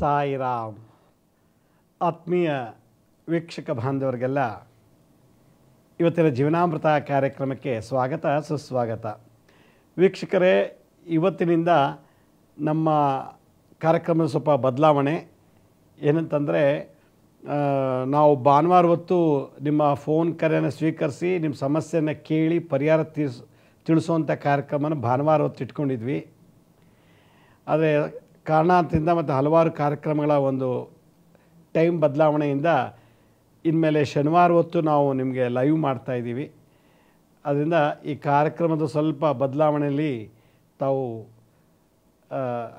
ಸಾಯಿರಾಮ್. ಆತ್ಮೀಯ ವೀಕ್ಷಕ ಬಾಂಧವರಿಗೆಲ್ಲ ಇವತ್ತಿನ ಜೀವನಾಮೃತ ಕಾರ್ಯಕ್ರಮಕ್ಕೆ ಸ್ವಾಗತ ಸುಸ್ವಾಗತ. ವೀಕ್ಷಕರೇ, ಇವತ್ತಿನಿಂದ ನಮ್ಮ ಕಾರ್ಯಕ್ರಮದ ಸ್ವಲ್ಪ ಬದಲಾವಣೆ ಏನಂತಂದರೆ, ನಾವು ಭಾನುವಾರ ಹೊತ್ತು ನಿಮ್ಮ ಫೋನ್ ಕರೆಯನ್ನು ಸ್ವೀಕರಿಸಿ ನಿಮ್ಮ ಸಮಸ್ಯೆಯನ್ನು ಕೇಳಿ ಪರಿಹಾರ ತಿಳಿಸುವಂಥ ಕಾರ್ಯಕ್ರಮನ ಭಾನುವಾರ ಹೊತ್ತು ಇಟ್ಕೊಂಡಿದ್ವಿ. ಆದರೆ ಕಾರಣಾಂತರದಿಂದ ಮತ್ತು ಹಲವಾರು ಕಾರ್ಯಕ್ರಮಗಳ ಒಂದು ಟೈಮ್ ಬದಲಾವಣೆಯಿಂದ ಇನ್ಮೇಲೆ ಶನಿವಾರ ಹೊತ್ತು ನಾವು ನಿಮಗೆ ಲೈವ್ ಮಾಡ್ತಾಯಿದ್ದೀವಿ. ಅದರಿಂದ ಈ ಕಾರ್ಯಕ್ರಮದ ಸ್ವಲ್ಪ ಬದಲಾವಣೆಯಲ್ಲಿ ತಾವು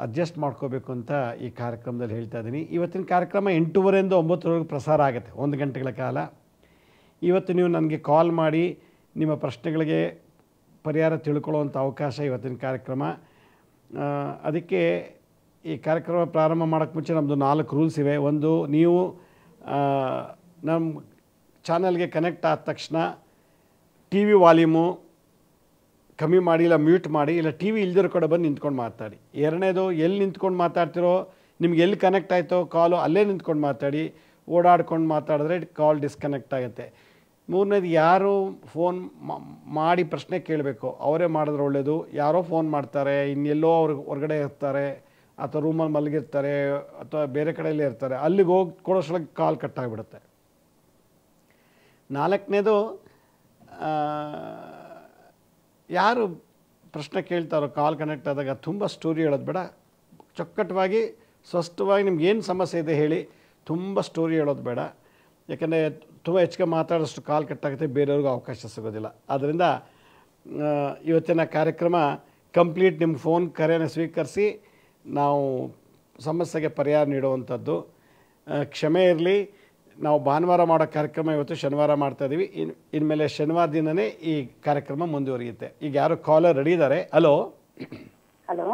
ಅಡ್ಜಸ್ಟ್ ಮಾಡ್ಕೋಬೇಕು ಅಂತ ಈ ಕಾರ್ಯಕ್ರಮದಲ್ಲಿ ಹೇಳ್ತಾ ಇದ್ದೀನಿ. ಇವತ್ತಿನ ಕಾರ್ಯಕ್ರಮ 8:30ರಿಂದ 9:00ವರೆಗೂ ಪ್ರಸಾರ ಆಗುತ್ತೆ, 1 ಗಂಟೆಗಳ ಕಾಲ. ಇವತ್ತು ನೀವು ನನಗೆ ಕಾಲ್ ಮಾಡಿ ನಿಮ್ಮ ಪ್ರಶ್ನೆಗಳಿಗೆ ಪರಿಹಾರ ತಿಳ್ಕೊಳ್ಳುವಂಥ ಅವಕಾಶ ಇವತ್ತಿನ ಕಾರ್ಯಕ್ರಮ. ಅದಕ್ಕೆ ಈ ಕಾರ್ಯಕ್ರಮ ಪ್ರಾರಂಭ ಮಾಡೋಕ್ಕೆ ಮುಂಚೆ ನಮ್ಮದು 4 ರೂಲ್ಸ್ ಇವೆ. ಒಂದು, ನೀವು ನಮ್ಮ ಚಾನಲ್ಗೆ ಕನೆಕ್ಟ್ ಆದ ತಕ್ಷಣ ಟಿ ವಿ ವಾಲ್ಯೂಮು ಕಮ್ಮಿ ಮಾಡಿ, ಇಲ್ಲ ಮ್ಯೂಟ್ ಮಾಡಿ, ಇಲ್ಲ ಟಿ ವಿ ಇಲ್ದಿರೋ ಕಡೆ ಬಂದು ನಿಂತ್ಕೊಂಡು ಮಾತಾಡಿ. ಎರಡನೇದು, ಎಲ್ಲಿ ನಿಂತ್ಕೊಂಡು ಮಾತಾಡ್ತಿರೋ, ನಿಮ್ಗೆ ಎಲ್ಲಿ ಕನೆಕ್ಟ್ ಆಯಿತೋ ಕಾಲು ಅಲ್ಲೇ ನಿಂತ್ಕೊಂಡು ಮಾತಾಡಿ. ಓಡಾಡ್ಕೊಂಡು ಮಾತಾಡಿದ್ರೆ ಕಾಲ್ ಡಿಸ್ಕನೆಕ್ಟ್ ಆಗುತ್ತೆ. ಮೂರನೇದು, ಯಾರು ಫೋನ್ ಮಾಡಿ ಪ್ರಶ್ನೆ ಕೇಳಬೇಕು ಅವರೇ ಮಾಡಿದ್ರೆ ಒಳ್ಳೆಯದು. ಯಾರೋ ಫೋನ್ ಮಾಡ್ತಾರೆ, ಇನ್ನೆಲ್ಲೋ ಅವ್ರು ಹೊರಗಡೆ ಇರ್ತಾರೆ, ಅಥವಾ ರೂಮಲ್ಲಿ ಮಲಗಿರ್ತಾರೆ, ಅಥವಾ ಬೇರೆ ಕಡೆಯಲ್ಲೇ ಇರ್ತಾರೆ, ಅಲ್ಲಿಗೆ ಹೋಗಿ ಕೊಡೋಷ್ಟೊಳಗೆ ಕಾಲ್ ಕಟ್ಟಾಗಿಬಿಡುತ್ತೆ. 4ನೇದು, ಯಾರು ಪ್ರಶ್ನೆ ಕೇಳ್ತಾರೋ ಕಾಲ್ ಕನೆಕ್ಟ್ ಆದಾಗ ತುಂಬ ಸ್ಟೋರಿ ಹೇಳೋದು ಬೇಡ. ಚೊಕ್ಕಟವಾಗಿ ಸ್ಪಷ್ಟವಾಗಿ ನಿಮ್ಗೇನು ಸಮಸ್ಯೆ ಇದೆ ಹೇಳಿ, ತುಂಬ ಸ್ಟೋರಿ ಹೇಳೋದು ಬೇಡ. ಯಾಕಂದರೆ ತುಂಬ ಹೆಚ್ಚಿಗೆ ಮಾತಾಡೋಷ್ಟು ಕಾಲ್ ಕಟ್ಟಾಗುತ್ತೆ, ಬೇರೆಯವ್ರಿಗೂ ಅವಕಾಶ ಸಿಗೋದಿಲ್ಲ. ಆದ್ದರಿಂದ ಇವತ್ತಿನ ಕಾರ್ಯಕ್ರಮ ಕಂಪ್ಲೀಟ್ ನಿಮ್ಮ ಫೋನ್ ಕರೆಯನ್ನು ಸ್ವೀಕರಿಸಿ ನಾವು ಸಮಸ್ಯೆಗೆ ಪರಿಹಾರ ನೀಡುವಂಥದ್ದು. ಕ್ಷಮೆ ಇರಲಿ, ನಾವು ಭಾನುವಾರ ಮಾಡೋ ಕಾರ್ಯಕ್ರಮ ಇವತ್ತು ಶನಿವಾರ ಮಾಡ್ತಾಯಿದ್ದೀವಿ. ಇನ್ಮೇಲೆ ಶನಿವಾರ ದಿನವೇ ಈ ಕಾರ್ಯಕ್ರಮ ಮುಂದುವರಿಯುತ್ತೆ. ಈಗ ಯಾರು ಕಾಲರ್ ರೆಡಿ ಇದ್ದಾರೆ. ಹಲೋ ಹಲೋ,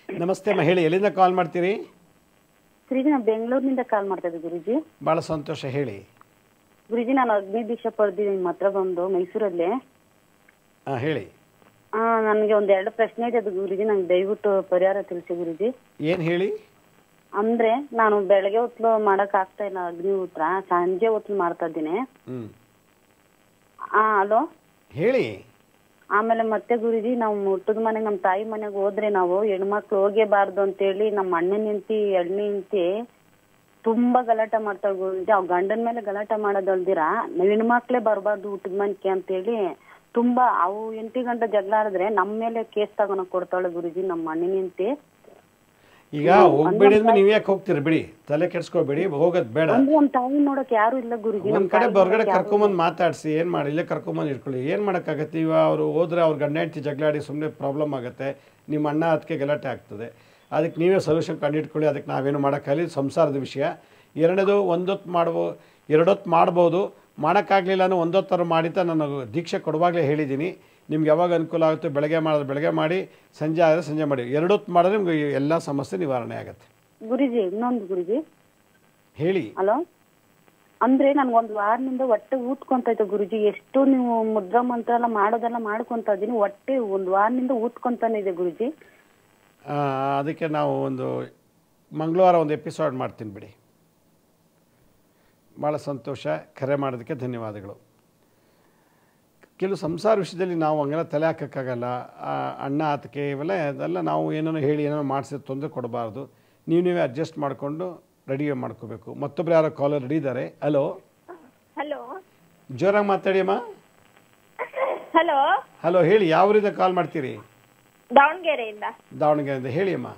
ನಮಸ್ತೆ ಅಮ್ಮ, ಹೇಳಿ, ಎಲ್ಲಿಂದ ಕಾಲ್ ಮಾಡ್ತೀರಿ? ಗುರುಜಿ, ನಾನು ಬೆಂಗಳೂರಿನಿಂದ ಕಾಲ್ ಮಾಡ್ತಾ ಇದ್ದೆ ಗುರುಜಿ. ಭಾಳ ಸಂತೋಷ, ಹೇಳಿ ಗುರುಜಿ. ನಾನು ಅಗ್ನಿ ದೀಕ್ಷಾ ಪಡೆದಿದ್ದೀನಿ ನಿಮ್ಮ ಹತ್ರ ಬಂದು ಮೈಸೂರಲ್ಲಿ. ಹಾಂ, ಹೇಳಿ. ನನಗೆ 2 ಪ್ರಶ್ನೆ ಇದೆ ಅದು ಗುರುಜಿ, ನಂಗೆ ದಯವಿಟ್ಟು ಪರಿಹಾರ ತಿಳಿಸಿ ಗುರುಜಿ. ಏನು ಹೇಳಿ? ಅಂದ್ರೆ ನಾನು ಬೆಳಗ್ಗೆ ಹೊತ್ತು ಮಾಡಕ್ ಆಗ್ತಾ ಇಲ್ಲ ಅಗ್ನಿ ಉತ್ತರ, ಸಂಜೆ ಹೊತ್ತು ಮಾಡ್ತಾ ಇದ್ದೀನಿ. ಹಲೋ, ಹೇಳಿ. ಆಮೇಲೆ ಮತ್ತೆ ಗುರುಜಿ, ನಾವು ಮುಟ್ಟದ ಮನೆಗೆ ನಮ್ಮ ತಾಯಿ ಮನೆಗೆ ಹೋದ್ರೆ ನಾವು ಹೆಣ್ಮಕ್ಳು ಹೋಗೇಬಾರ್ದು ಅಂತೇಳಿ ನಮ್ಮ ಅಣ್ಣನ ಹೆಂಡತಿ ಎಣ್ಣೆ ಹೆಂಡತಿ ತುಂಬಾ ಗಲಾಟೆ ಮಾಡ್ತಾಳೆ ಗುರುಜಿ. ಅವ್ ಗಂಡನ ಮೇಲೆ ಗಲಾಟೆ ಮಾಡೋದಲ್ದಿರ ನಾವ್ ಹೆಣ್ಮಕ್ಳೇ ಬರಬಾರ್ದು ಊಟದ ಮನೆಗೆ ಅಂತೇಳಿ ತುಂಬಾ ಅವು 8 ಗಂಟೆ ಜಗಳ ಆಡಿದ್ರೆ ನಮ್ಮ ಮೇಲೆ ಕೇಸ್ ತಗೊಂಡ್ ಕೊಡ್ತಾಳೆ ಗುರುಜಿ ನಮ್ಮ ಅಣ್ಣನ ಹೆಂಡತಿ. ಈಗ ಹೋಗ್ಬೇಡಿ ಅಂದ್ರೆ ನೀವ್ ಯಾಕೆ ಹೋಗ್ತೀರಿ? ಬಿಡಿ, ತಲೆ ಕೆಡ್ಸ್ಕೊಬೇಡಿ, ಹೋಗೋದ್ ಬೇಡ. ಒಂದ್ ತಾಯಿ ನೋಡಕ್ ಯಾರು ಇಲ್ಲ ಗುರುಜಿ. ಒಂದ್ ಕಡೆ ಹೊರಗಡೆ ಕರ್ಕೊಂಬಂದ್ ಮಾತಾಡ್ಸಿ, ಏನ್ ಮಾಡಿ ಇಲ್ಲೇ ಕರ್ಕೊಂಬಂದ್ ಇಟ್ಕೊಳ್ಳಿ. ಏನ್ ಮಾಡಕ್ಕಾಗತ್ತೆ? ಇವ ಅವ್ರು ಹೋದ್ರೆ ಅವ್ರ ಗಂಡ ಹೆಂಡತಿ ಜಗಳಾಡಿ ಸುಮ್ಮನೆ ಪ್ರಾಬ್ಲಮ್ ಆಗುತ್ತೆ, ನಿಮ್ಮ ಅಣ್ಣ ಅದಕ್ಕೆ ಗಲಾಟೆ ಆಗ್ತದೆ. ಅದಕ್ಕೆ ನೀವೇ ಸೊಲ್ಯೂಷನ್ ಕಂಡಿಟ್ಕೊಳ್ಳಿ, ಅದಕ್ಕೆ ನಾವೇನು ಮಾಡೋಕ್ಕಾಗಲಿ, ಸಂಸಾರದ ವಿಷಯ. ಎರಡನೇದು, 1 ಹೊತ್ತು ಮಾಡ್ಬೋದು, 2 ಹೊತ್ತು ಮಾಡ್ಬೋದು. ಮಾಡೋಕ್ಕಾಗಲಿಲ್ಲ ಅನ್ನೋ 1 ಹೊತ್ತರ ಮಾಡಿತ ನಾನು ದೀಕ್ಷೆ ಕೊಡುವಾಗಲೇ ಹೇಳಿದ್ದೀನಿ. ನಿಮ್ಗೆ ಯಾವಾಗ ಅನುಕೂಲ ಆಗುತ್ತೋ ಬೆಳಗ್ಗೆ ಮಾಡಿದ್ರೆ ಬೆಳಗ್ಗೆ ಮಾಡಿ, ಸಂಜೆ ಆದರೆ ಸಂಜೆ ಮಾಡಿ. 2 ಹೊತ್ತು ಮಾಡಿದ್ರೆ ನಿಮ್ಗೆ ಎಲ್ಲ ಸಮಸ್ಯೆ ನಿವಾರಣೆ ಆಗುತ್ತೆ ಗುರುಜಿ. ಇನ್ನೊಂದು ಗುರುಜಿ, ಹೇಳಿ. ಹಲೋ, ಅಂದ್ರೆ ನನ್ಗೆ 1 ವಾರದಿಂದ ಹೊಟ್ಟೆ ಊದ್ಕೊಂತ ಇದ್ದೆ ಗುರುಜಿ. ಎಷ್ಟು ನೀವು ಮುದ್ರಾ ಮಂತ್ರ ಎಲ್ಲ ಮಾಡೋದೆಲ್ಲ ಮಾಡ್ಕೊಂತ ಇದೀನಿ, ಹೊಟ್ಟೆ 1 ವಾರದಿಂದ ಊದ್ಕೊಂತಾನೆ ಇದೆ ಗುರುಜಿ. ಅದಕ್ಕೆ ನಾವು ಮಂಗಳವಾರ ಒಂದು ಎಪಿಸೋಡ್ ಮಾಡ್ತೀನಿ ಬಿಡಿ. ಭಾಳ ಸಂತೋಷ, ಕರೆ ಮಾಡೋದಕ್ಕೆ ಧನ್ಯವಾದಗಳು. ಕೆಲವು ಸಂಸಾರ ವಿಷಯದಲ್ಲಿ ನಾವು ಹಂಗೆಲ್ಲ ತಲೆ ಹಾಕೋಕ್ಕಾಗಲ್ಲ. ಅಣ್ಣ ಆತಕ್ಕೆ ಇವೆಲ್ಲ ಅದೆಲ್ಲ ನಾವು ಏನೋ ಹೇಳಿ ಏನೋ ಮಾಡಿಸಿ ತೊಂದರೆ ಕೊಡಬಾರ್ದು. ನೀವೇ ಅಡ್ಜಸ್ಟ್ ಮಾಡಿಕೊಂಡು ರೆಡಿ ಮಾಡ್ಕೋಬೇಕು. ಮತ್ತೊಬ್ರು ಯಾರೋ ಕಾಲರ್ ರೆಡಿ ಇದ್ದಾರೆ. ಹಲೋ ಹಲೋ, ಜೋರಾಗಿ ಮಾತಾಡಿ ಅಮ್ಮ. ಹಲೋ ಹಲೋ, ಹೇಳಿ, ಯಾವರಿಂದ ಕಾಲ್ ಮಾಡ್ತೀರಿ? ದಾವಣಗೆರೆಯಿಂದ. ದಾವಣಗೆರೆಯಿಂದ, ಹೇಳಿ ಅಮ್ಮ.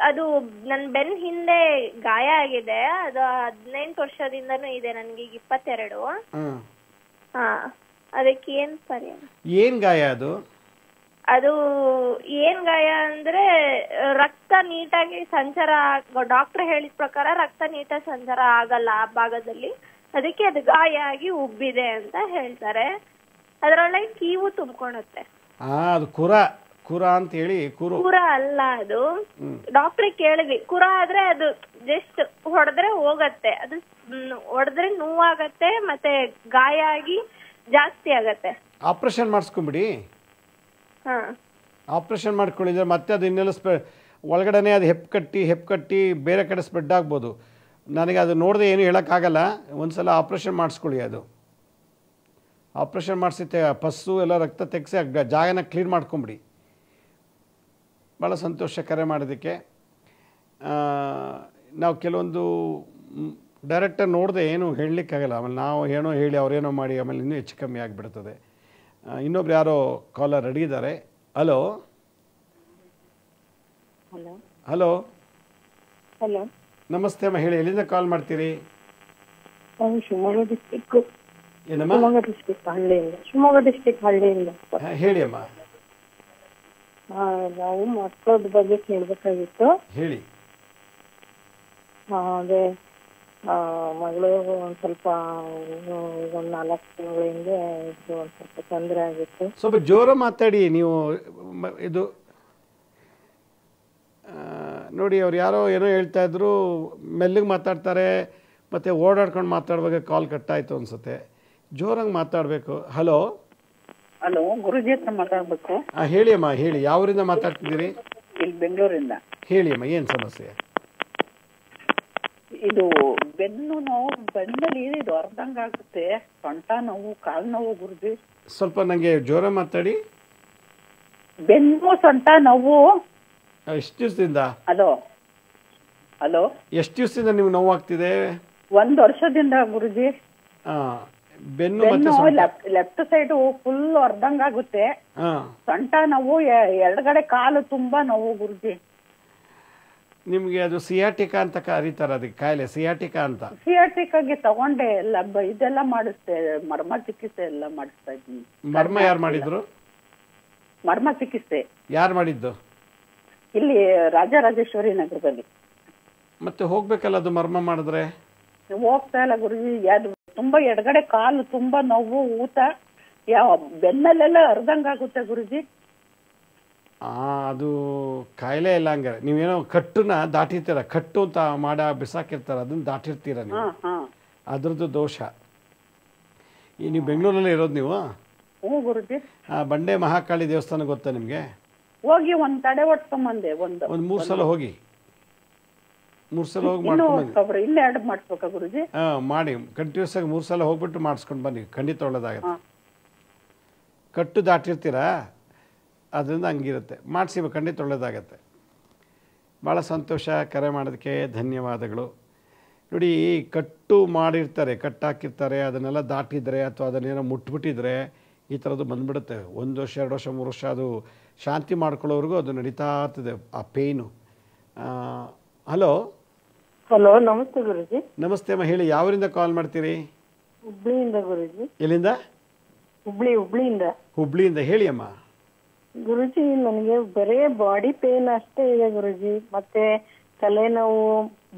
ಅದು ನನ್ನ ಬೆನ್ ಹಿಂದೆ ಗಾಯ ಆಗಿದೆ. ಅದು 18 ವರ್ಷದಿಂದನೂ ಇದೆ, ನನ್ಗೆ ಈಗ 22. ಅದಕ್ಕೆ ಏನ್ ಪರಿಹಾರ? ಏನ್ ಗಾಯ ಅದು? ಅದು ಏನ್ ಗಾಯ ಅಂದ್ರೆ ರಕ್ತ ನೀಟಾಗಿ ಸಂಚಾರ, ಡಾಕ್ಟರ್ ಹೇಳಿದ ಪ್ರಕಾರ ರಕ್ತ ನೀಟಾಗಿ ಸಂಚಾರ ಆಗಲ್ಲ ಆ ಭಾಗದಲ್ಲಿ. ಅದಕ್ಕೆ ಅದು ಗಾಯ ಆಗಿ ಉಬ್ಬಿದೆ ಅಂತ ಹೇಳ್ತಾರೆ. ಅದರೊಳಗೆ ಕೀವು ತುಂಬ್ಕೊಳುತ್ತೆ. ಅದು ಕುರ ಅಂತ ಹೇಳಿ. ಕುರ ಅಲ್ಲ ಅದು. ಡಾಕ್ಟ್ರಿಗೆ ಕೇಳಿದ್ವಿ, ಕುರ ಆದ್ರೆ ಅದು ಜಸ್ಟ್ ಹೊಡೆದ್ರೆ ಹೋಗತ್ತೆ, ಅದು ಹೊಡೆದ್ರೆ ನೋವಾಗತ್ತೆ, ಮತ್ತೆ ಗಾಯ ಆಗಿ ಜಾಸ್ತಿ ಆಗತ್ತೆ. ಆಪರೇಷನ್ ಮಾಡಿಸ್ಕೊಂಬಿಡಿ. ಆಪರೇಷನ್ ಮಾಡ್ಕೊಂಡಿದ್ರೆ ಮತ್ತೆ ಅದು ಇನ್ನೆಲ್ಲ ಒಳಗಡೆ ಅದು ಹೆಪ್ಪು ಕಟ್ಟಿ ಬೇರೆ ಕಡೆ ಸ್ಪ್ರೆಡ್ ಆಗ್ಬೋದು. ನನಗೆ ಅದು ನೋಡದೆ ಏನು ಹೇಳೋಕ್ಕಾಗಲ್ಲ. ಒಂದು ಸಲ ಆಪ್ರೇಷನ್ ಮಾಡಿಸ್ಕೊಳ್ಳಿ. ಅದು ಆಪ್ರೇಷನ್ ಮಾಡಿಸಿ ಪಸ್ಸು ಎಲ್ಲ ರಕ್ತ ತೆಗೆಸಿ ಜಾಗನ ಕ್ಲೀನ್ ಮಾಡ್ಕೊಂಬಿಡಿ. ಭಾಳ ಸಂತೋಷ ಕರೆ ಮಾಡೋದಕ್ಕೆ. ನಾವು ಕೆಲವೊಂದು ಡೈರೆಕ್ಟಾಗಿ ನೋಡದೆ ಏನು ಹೇಳಲಿಕ್ಕಾಗಲ್ಲ. ಆಮೇಲೆ ನಾವು ಏನೋ ಹೇಳಿ ಅವರೇನೋ ಮಾಡಿ ಆಮೇಲೆ ಇನ್ನೂ ಹೆಚ್ಚು ಕಮ್ಮಿ ಆಗಿಬಿಡ್ತದೆ. ಇನ್ನೊಬ್ರು ಯಾರೋ ಕಾಲರ್ ರೆಡಿ ಇದ್ದಾರೆ. ಹಲೋ ಹಲೋ ಹಲೋ ಹಲೋ ನಮಸ್ತೆ ಅಮ್ಮ, ಹೇಳಿ. ಎಲ್ಲಿಂದ ಕಾಲ್ ಮಾಡ್ತೀರಿ? ಶಿವಮೊಗ್ಗ ಡಿಸ್ಟಿಕ್. ಏನಮ್ಮ? ಶಿವಮೊಗ್ಗ ಡಿಸ್ಟಿಕ್ ಹಳ್ಳಿಯಿಂದ. ಹೇಳಿ ಅಮ್ಮ. ನಾವು ಮಕ್ಕಳದ ಬಗ್ಗೆ ಕೇಳಬೇಕಾಗಿತ್ತು. ಹೇಳಿ. ಅದೇ ಮಗಳು ಒಂದ್ ಸ್ವಲ್ಪ ಒಂದು 4 ತಿಂಗಳ ಹಿಂದೆ ಒಂದ್ ಸ್ವಲ್ಪ ತೊಂದರೆ ಆಗಿತ್ತು. ಸ್ವಲ್ಪ ಜೋರ ಮಾತಾಡಿ ನೀವು. ಇದು ನೋಡಿ, ಅವ್ರು ಯಾರೋ ಏನೋ ಹೇಳ್ತಾ ಇದ್ರು, ಮೆಲ್ಲಿಗೆ ಮಾತಾಡ್ತಾರೆ, ಮತ್ತು ಓಡಾಡ್ಕೊಂಡು ಮಾತಾಡುವಾಗ ಕಾಲ್ ಕಟ್ಟಾಯಿತು ಅನಿಸುತ್ತೆ. ಜೋರಾಗಿ ಮಾತಾಡಬೇಕು. ಹಲೋ ಹಲೋ, ಗುರುಜಿ ಹತ್ರ ಮಾತಾಡ್ಬೇಕು. ಹೇಳಿ ಅಮ್ಮ, ಹೇಳಿ. ಯಾವೂರಿಂದ ಮಾತಾಡ್ತಿದ್ದೀರಿ? ಇಲ್ಲಿ ಬೆಂಗಳೂರಿಂದ. ಹೇಳಿ ಅಮ್ಮ, ಏನು ಸಮಸ್ಯೆ? ಇದು ಬೆನ್ನು ನೋವು, ಬೆನ್ನಲ್ಲಿ ಇದು ಅರ್ಧಂಗ ಆಗುತ್ತೆ. ಸೊಂಟ ನೋವು, ಕಾಲು ನೋವು ಗುರುಜಿ. ಸ್ವಲ್ಪ ನನಗೆ ಜೋರ ಮಾತಾಡಿ. ಬೆನ್ನು ಸೊಂಟ ನೋವು. ಎಷ್ಟು ದಿವಸದಿಂದ? ಹಲೋ ಹಲೋ, ಎಷ್ಟು ದಿವಸದಿಂದ ನೀವು ನೋವಾಗ್ತಿದೆ? 1 ವರ್ಷದಿಂದ ಗುರುಜಿ. ಬೆನ್ನು ಬೆನ್ನು ಮತ್ತೆ ಲೆಫ್ಟ್ ಸೈಡ್ ಫುಲ್ ಅರ್ಧಂಗ ಆಗುತ್ತೆ. ಸೊಂಟ ನೋವು, ಎಡಗಡೆ ಕಾಲು ತುಂಬಾ ನೋವು ಗುರುಜಿ. ನಿಮಗೆ ಅದು ಸಿಯಾಟಿಕಾ ಅಂತ ಕರೀತಾರೆ. ಅದಕ್ಕೆ ಕಾಯಿಲೆ ಸಿಯಾಟಿಕಾ ಅಂತ. ಸಿಯಾಟಿಕಾಗೆ ತಗೊಂಡೆ ಎಲ್ಲ ಇದೆಲ್ಲ ಮಾಡಿಸ್ತೆ, ಮರ್ಮ ಚಿಕಿತ್ಸೆ ಎಲ್ಲ ಮಾಡಿಸ್ತಾ ಇದ್ದೀನಿ. ಮರ್ಮ ಯಾರು ಮಾಡಿದ್ರು? ಮರ್ಮ ಚಿಕಿತ್ಸೆ ಯಾರು ಮಾಡಿದ್ದು? ಇಲ್ಲಿ ರಾಜರಾಜೇಶ್ವರಿ ನಗರದಲ್ಲಿ. ಮತ್ತೆ ಹೋಗ್ಬೇಕಲ್ಲ ಅದು ಮರ್ಮ ಮಾಡಿದ್ರೆ? ಹೋಗ್ತಾ ಇಲ್ಲ ಗುರುಜಿ. ಅದು ತುಂಬಾ ಎಡಗಡೆ ಕಾಲು ತುಂಬಾ ನೋವು, ಊತ, ಯಾವ ಬೆನ್ನಲ್ಲೆಲ್ಲ ಅರ್ಧಂಗ ಆಗುತ್ತೆ ಗುರುಜಿ. ಅದು ಕಾಯಿಲೆ ಇಲ್ಲ ಹಂಗಾರೆ. ನೀವೇನೋ ಕಟ್ಟನ್ನ ದಾಟಿರ್ತೀರ, ಕಟ್ಟು ಅಂತ ಬಿಸಾಕಿರ್ತಾರ, ಅದನ್ನ ದಾಟಿರ್ತೀರ ನೀವು. ಅದ್ರದ್ದು ದೋಷ. ಈ ನೀವು ಬೆಂಗಳೂರಲ್ಲಿ ಇರೋದು ನೀವು? ಹ್ಞೂ ಗುರುಜಿ. ಬಂಡೆ ಮಹಾಕಾಳಿ ದೇವಸ್ಥಾನ ಗೊತ್ತಾ ನಿಮಗೆ? ಹೋಗಿ ಒಂದ್ ತಡೆ ಒಟ್ಕೊಂಬಂದೆ. ಒಂದು 3 ಸಲ ಹೋಗಿ 3 ಸಲ ಹೋಗಿ ಮಾಡ್ಕೊಂಡು ಇನ್ನು 2 ಮಾಡಿಸ್ಬೇಕಾ ಗುರುಜಿ? ಮಾಡಿ ಕಂಟಿನ್ಯೂಸ್ ಆಗಿ 3 ಸಲ ಹೋಗ್ಬಿಟ್ಟು ಮಾಡಿಸ್ಕೊಂಡು ಬನ್ನಿ, ಖಂಡಿತ ಒಳ್ಳೇದಾಗತ್ತೆ. ಕಟ್ಟು ದಾಟಿರ್ತೀರಾ, ಅದರಿಂದ ಹಂಗಿರುತ್ತೆ. ಮಾಡಿಸಿ, ಖಂಡಿತ ಒಳ್ಳೇದಾಗತ್ತೆ. ಭಾಳ ಸಂತೋಷ. ಕರೆ ಮಾಡೋದಕ್ಕೆ ಧನ್ಯವಾದಗಳು. ನೋಡಿ, ಕಟ್ಟು ಮಾಡಿರ್ತಾರೆ, ಕಟ್ಟಾಕಿರ್ತಾರೆ, ಅದನ್ನೆಲ್ಲ ದಾಟಿದರೆ ಅಥವಾ ಅದನ್ನೇನೋ ಮುಟ್ಬಿಟ್ಟಿದ್ರೆ ಈ ಥರದ್ದು ಬಂದುಬಿಡುತ್ತೆ. 1 ವರ್ಷ 2 ವರ್ಷ 3 ವರ್ಷ ಅದು ಶಾಂತಿ ಮಾಡ್ಕೊಳ್ಳೋವರೆಗೂ ಅದು ನಡೀತಾ ಇರ್ತದೆ, ಆ ಪೇಯ್ನು. ಹಲೋ ಹಲೋ, ನಮಸ್ತೆ ಗುರುಜಿ. ನಮಸ್ತೆ ಅಮ್ಮ, ಹೇಳಿ. ಯಾವರಿಂದ ಕಾಲ್ ಮಾಡ್ತೀರಿ? ಹುಬ್ಳಿಯಿಂದ ಗುರುಜಿ. ಎಲ್ಲಿಂದ? ಹುಬ್ಳಿಯಿಂದ. ಹುಬ್ಳಿಯಿಂದ, ಹೇಳಿ ಅಮ್ಮ. ಗುರುಜಿ, ನನಗೆ ಬರೇ ಬಾಡಿ ಪೇನ್ ಅಷ್ಟೇ ಇದೆ ಗುರುಜಿ. ಮತ್ತೆ ತಲೆನೋವು,